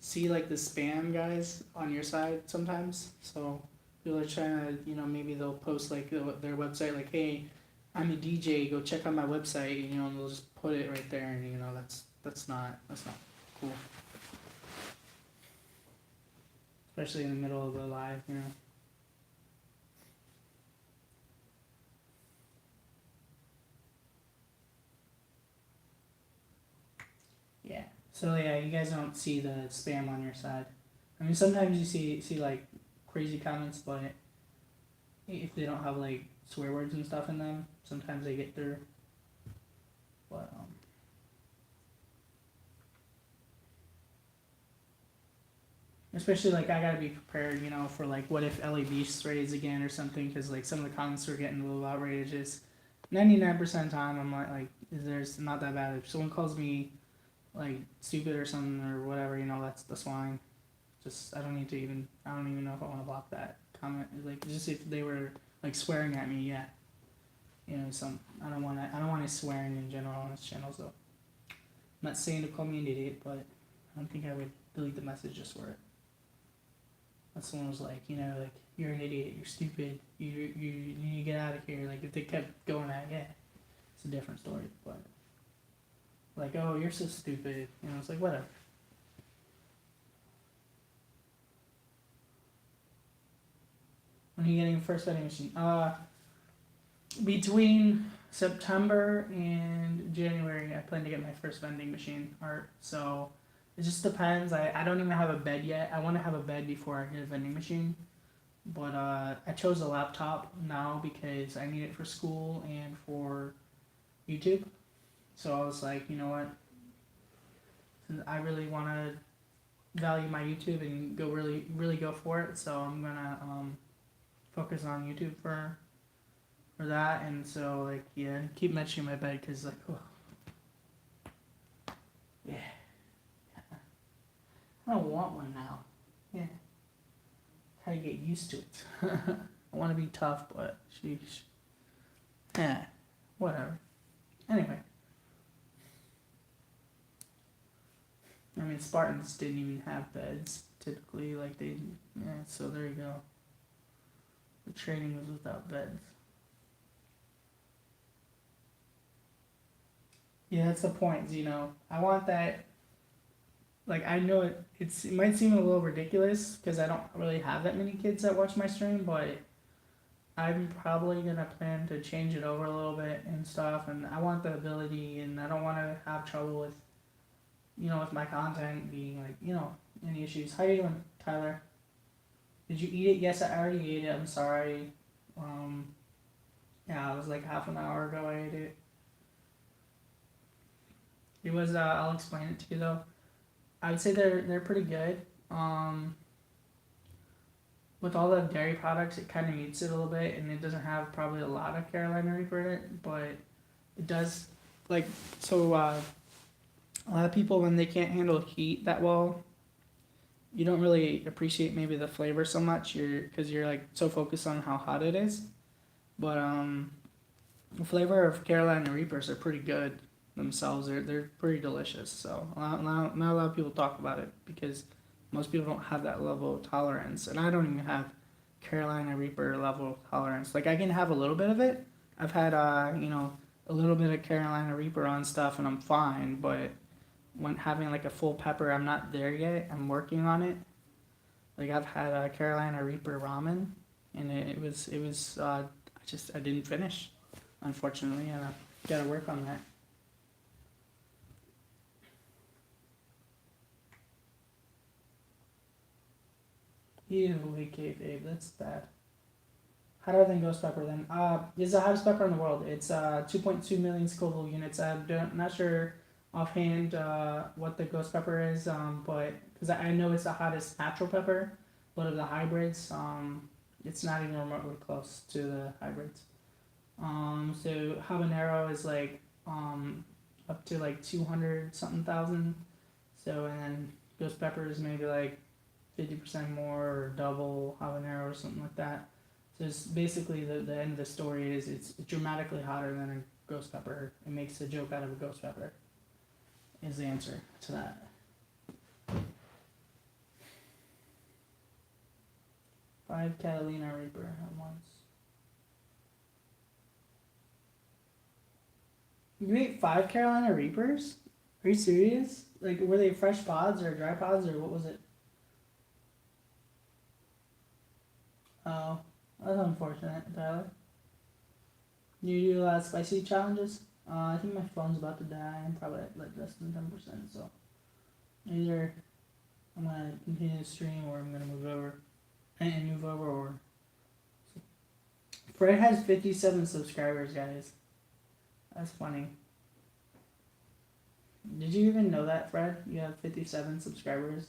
A: see like the spam guys on your side sometimes. So people are trying to, maybe they'll post like their website, like, hey, I'm a DJ, go check out my website, and they'll just put it right there, and that's not cool, especially in the middle of the live. Yeah. So yeah, you guys don't see the spam on your side. I mean, sometimes you see like crazy comments, but if they don't have like swear words and stuff in them, sometimes they get through. But especially like I gotta be prepared, for like what if LAB strays again or something, because like some of the comments are getting a little outrageous. 99% of the time, I'm like, there's not that bad. If someone calls me like stupid or something or whatever, that's fine. Just I don't even know if I want to block that comment. Like just if they were like swearing at me, yeah. Some I don't want to swearing in general on this channel. So I'm not saying to call me an idiot, but I don't think I would delete the message just for it. If someone was like, like you're an idiot, you're stupid, you need to get out of here. Like if they kept going at, yeah, it's a different story. But like, oh, you're so stupid, it's like whatever. When are you getting your first vending machine? Between September and January, I plan to get my first vending machine, Art. So it just depends. I don't even have a bed yet. I want to have a bed before I get a vending machine. But I chose a laptop now because I need it for school and for YouTube. So I was like, you know what? I really want to value my YouTube and really go for it. So I'm gonna focus on YouTube for that. And so like keep mentioning my bed because like yeah, I don't want one now. Yeah, try to get used to it. I want to be tough, but sheesh. Yeah, whatever. Anyway. I mean, Spartans didn't even have beds, typically, so there you go. The training was without beds. Yeah, that's the point, I want that, like, I know it might seem a little ridiculous, because I don't really have that many kids that watch my stream, but I'm probably going to plan to change it over a little bit and stuff, and I want the ability, and I don't want to have trouble with with my content being like, any issues. How you doing, Tyler? Did you eat it? Yes, I already ate it. I'm sorry. Yeah, it was like half an hour ago I ate it. It was, I'll explain it to you though. I would say they're pretty good. With all the dairy products, it kind of mutes it a little bit, and it doesn't have probably a lot of Carolina Reaper in it, but it does, so, a lot of people, when they can't handle heat that well, you don't really appreciate maybe the flavor so much. Because you're like so focused on how hot it is. But the flavor of Carolina Reapers are pretty good themselves. They're pretty delicious. So not a lot of people talk about it because most people don't have that level of tolerance, and I don't even have Carolina Reaper level of tolerance. Like I can have a little bit of it. I've had a little bit of Carolina Reaper on stuff, and I'm fine, but when having like a full pepper, I'm not there yet. I'm working on it. Like I've had a Carolina Reaper ramen, and it was I didn't finish, unfortunately, and I gotta work on that. Ew, kayfabe. That's bad. Hotter than ghost pepper then. It's the hottest pepper in the world. It's 2.2 million Scoville units. I'm not sure offhand what the ghost pepper is, but because I know it's the hottest natural pepper, but of the hybrids, it's not even remotely close to the hybrids. So habanero is like up to like 200 something thousand. So and then ghost pepper is maybe like 50% more or double habanero or something like that. So it's basically the end of the story is it's dramatically hotter than a ghost pepper. It makes a joke out of a ghost pepper. Is the answer to that. 5 Catalina Reaper at once. You ate 5 Carolina Reapers? Are you serious? Like, were they fresh pods or dry pods or what was it? Oh, that's unfortunate, Tyler. You do a lot of spicy challenges? I think my phone's about to die. I'm probably at like less than 10%, so either I'm gonna continue to stream or I'm gonna move over. Or Fred has 57 subscribers, guys. That's funny. Did you even know that, Fred? You have 57 subscribers.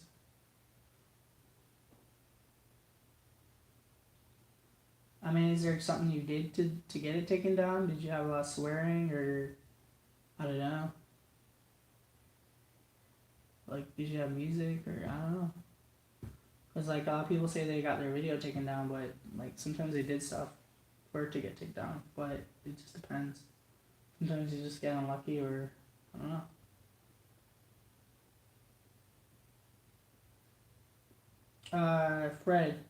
A: I mean, is there something you did to get it taken down? Did you have a lot of swearing or I don't know? Like, did you have music or I don't know? Because like a lot of people say they got their video taken down, but like sometimes they did stuff for it to get taken down, but it just depends. Sometimes you just get unlucky or I don't know. Fred.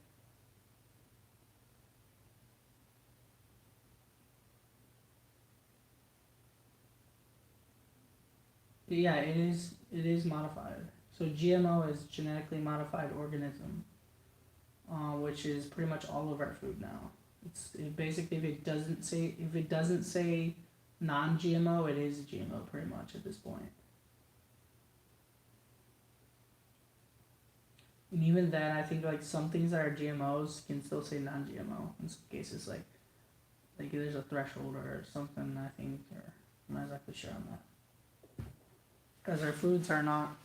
A: Yeah, it is. It is modified. So GMO is genetically modified organism, which is pretty much all of our food now. Basically if it doesn't say non-GMO, it is GMO pretty much at this point. And even then, I think like some things that are GMOs can still say non-GMO in some cases. Like there's a threshold or something. I think, or I'm not exactly sure on that. Because our foods are not.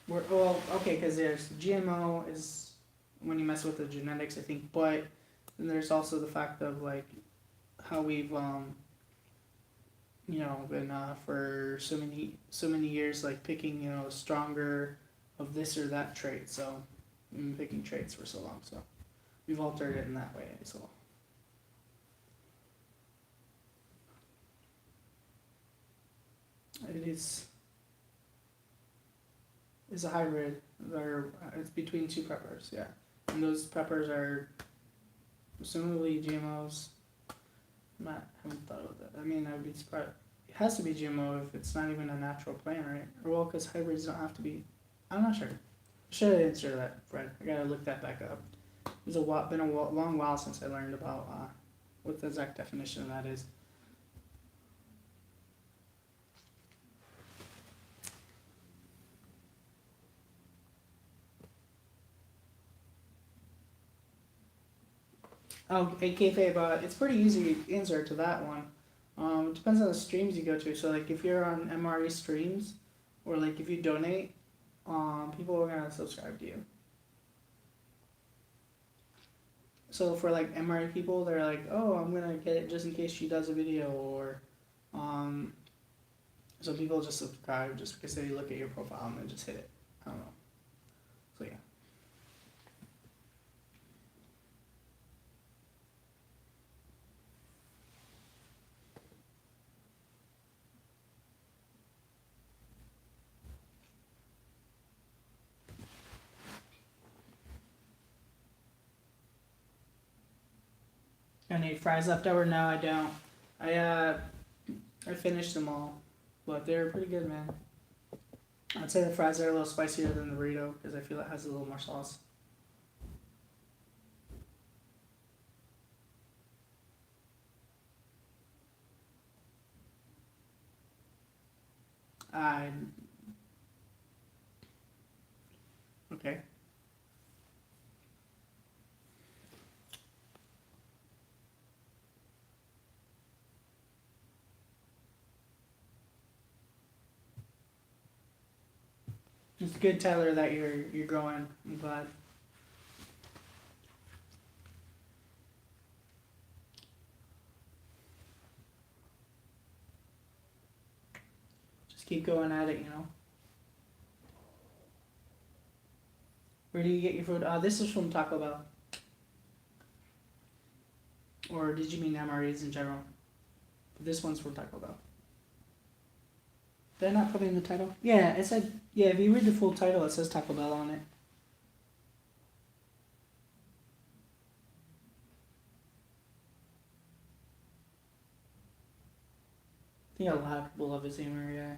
A: Because there's GMO is when you mess with the genetics, I think, but then there's also the fact of like how we've been for so many years like picking stronger of this or that trait. So we've been picking traits for so long, so we've altered it in that way. So it is. It's a hybrid. It's between two peppers, yeah. And those peppers are presumably GMOs. I haven't thought about that. I mean, I would be surprised. It has to be GMO if it's not even a natural plant, right? Or well, because hybrids don't have to be. I'm not sure. Should I answer that, Fred? I gotta look that back up. It's been a long while since I learned about what the exact definition of that is. Oh, kayfabe, it's pretty easy answer to that one. It depends on the streams you go to. So like if you're on MRE streams, or like if you donate, people are gonna subscribe to you. So for like MRE people, they're like, oh, I'm gonna get it just in case she does a video, or so people just subscribe just because they look at your profile and then just hit it. I don't know. So yeah. Any fries left over? No, I don't. I finished them all, but they're pretty good, man. I'd say the fries are a little spicier than the burrito because I feel it has a little more sauce. Okay. It's good, Tyler, that you're growing. I'm glad. Just keep going at it, you know. Where do you get your food? This is from Taco Bell. Or did you mean MREs in general? This one's from Taco Bell. Did I not put it in the title? Yeah, it said, yeah, if you read the full title, it says Taco Bell on it. I think a lot of people love his humor, yeah.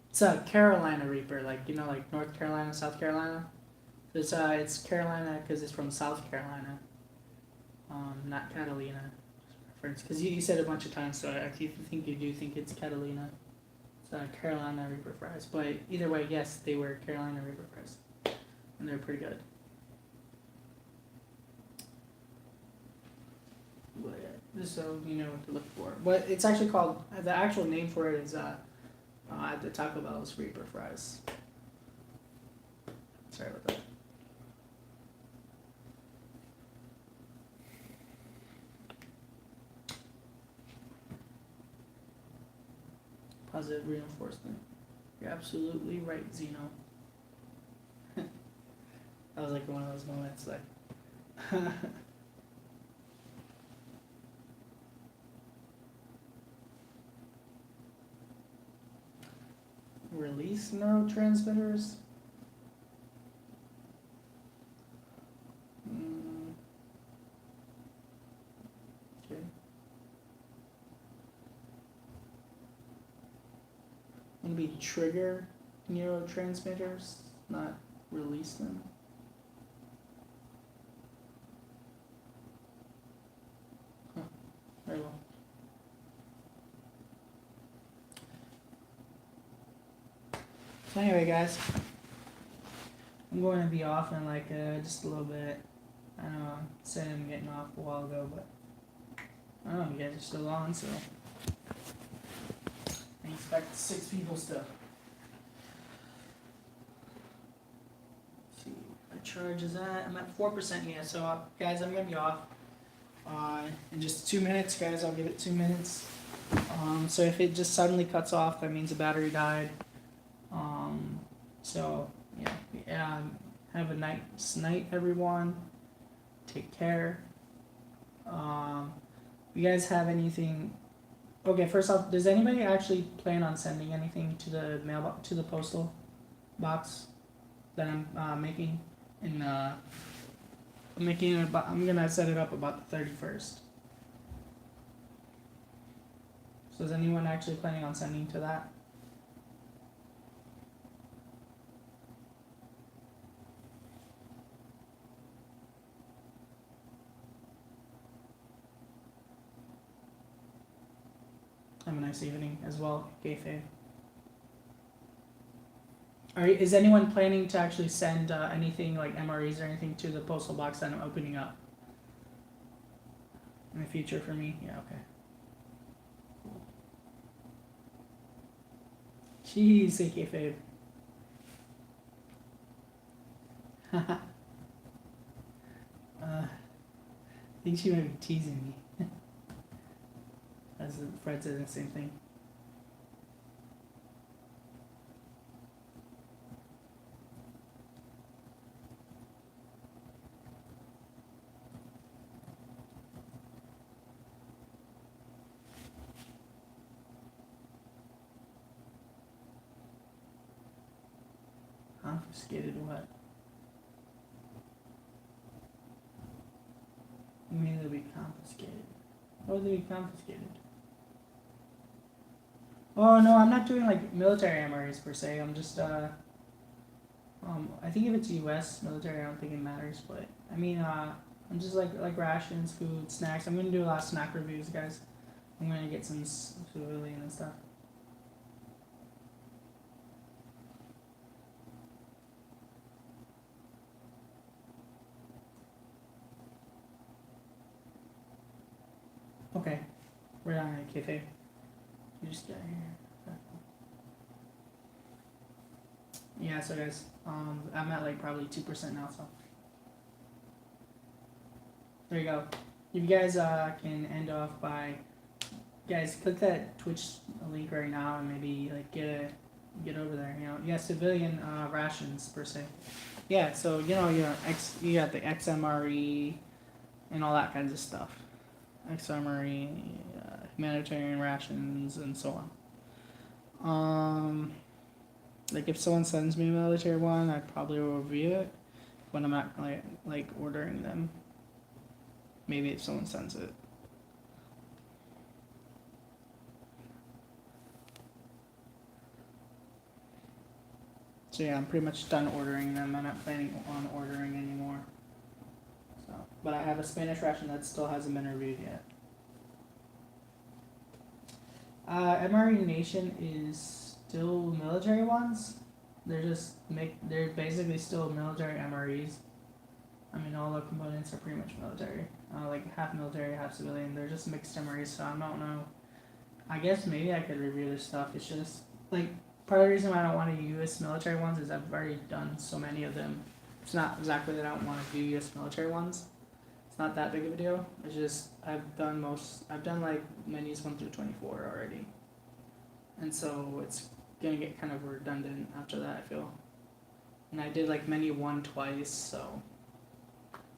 A: It's a Carolina Reaper, like, you know, like North Carolina, South Carolina. It's Carolina because it's from South Carolina, not Catalina. Because you said it a bunch of times, so I think you do think it's Catalina. It's Carolina Reaper fries. But either way, yes, they were Carolina Reaper fries. And they're pretty good. But yeah, just so you know what to look for. But it's actually called, the actual name for it is at the Taco Bell's Reaper fries. Sorry about that. Positive reinforcement. You're absolutely right, Zeno. That was like one of those moments, like. Release neurotransmitters. Okay. Maybe trigger neurotransmitters, not release them. Huh. Very well. So anyway, guys, I'm going to be off in like just a little bit. I know I said I'm getting off a while ago, but I don't know, you guys are still on, so I expect 6 people still. Let's see, my charge is at, I'm at 4%, yeah, so guys, I'm going to be off in just 2 minutes, guys. I'll give it 2 minutes. So if it just suddenly cuts off, that means the battery died. So yeah, have a nice night, everyone. Take care. You guys have anything? Okay, first off, does anybody actually plan on sending anything to the mailbox, to the postal box that I'm making? I'm gonna set it up about the 31st. So is anyone actually planning on sending to that? Have a nice evening as well, Gayfay. Is anyone planning to actually send anything like MREs or anything to the postal box that I'm opening up in the future for me? Yeah, okay. Jeez, say Gayfay. I think she might be teasing me. As Fred said the same thing. Confiscated what? You mean they'll be confiscated? What would they be confiscated? Oh no, I'm not doing like military MREs per se. I'm just I think if it's U.S. military, I don't think it matters. But I mean, I'm just like rations, food, snacks. I'm gonna do a lot of snack reviews, guys. I'm gonna get some civilian and stuff. Okay. We're down at cafe. You just get here. Yeah, so guys, I'm at like probably 2% now, so there you go. If you guys can end off by, guys, click that Twitch link right now and maybe like get over there. You know, yeah, civilian rations per se. Yeah, so you know, you got the XMRE and all that kinds of stuff. XMRE, humanitarian rations, and so on. Like if someone sends me a military one, I probably will review it when I'm not like ordering them. Maybe if someone sends it. So yeah, I'm pretty much done ordering them. I'm not planning on ordering anymore. So, but I have a Spanish ration that still hasn't been reviewed yet. MRE Nation is still military ones. They're basically still military MREs. I mean, all the components are pretty much military. Like half military, half civilian. They're just mixed MREs, so I don't know. I guess maybe I could review this stuff. It's just like part of the reason why I don't want to use military ones is I've already done so many of them. It's not exactly that I don't want to do US military ones. It's not that big of a deal. It's just I've done like menus 1 through 24 already. And so it's gonna get kind of redundant after that, I feel. And I did like menu 1 twice, so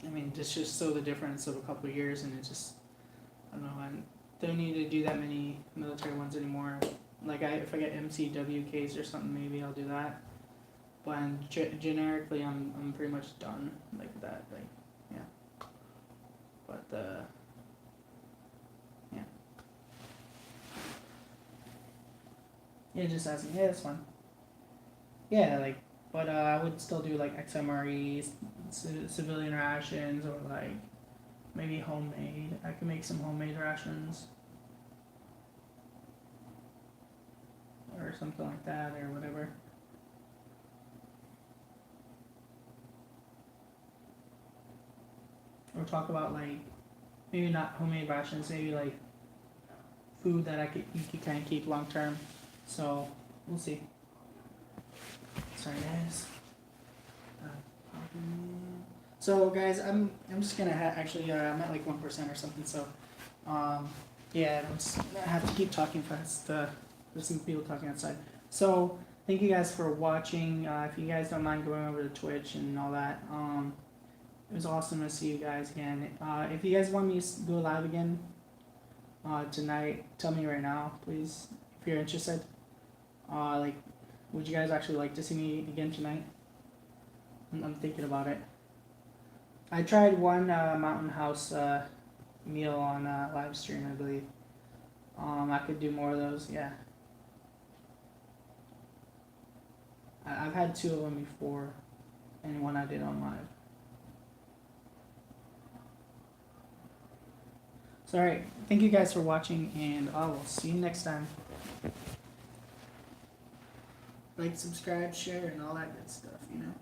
A: I mean it's just so the difference of a couple of years, and it just I don't know, I don't need to do that many military ones anymore. Like if I get MCW case or something, maybe I'll do that. But generically, I'm pretty much done like that. Like yeah. But yeah. Yeah, just asking. Yeah, that's fine. Yeah, like, but I would still do like XMREs, civilian rations, or like maybe homemade. I could make some homemade rations. Or something like that, or whatever. Or talk about like, maybe not homemade rations, maybe like food that you could kind of keep long term. So we'll see. Sorry guys. So guys, I'm just gonna actually I'm at like 1% or something. So yeah, I have to keep talking fast. There's some people talking outside. So thank you guys for watching. If you guys don't mind going over to Twitch and all that, it was awesome to see you guys again. If you guys want me to go live again tonight, tell me right now, please, if you're interested. Like, would you guys actually like to see me again tonight? I'm thinking about it. I tried one Mountain House meal on live stream, I believe. I could do more of those, yeah. I've had 2 of them before, and one I did on live. So alright, thank you guys for watching, and I will see you next time. Like, subscribe, share, and all that good stuff, you know.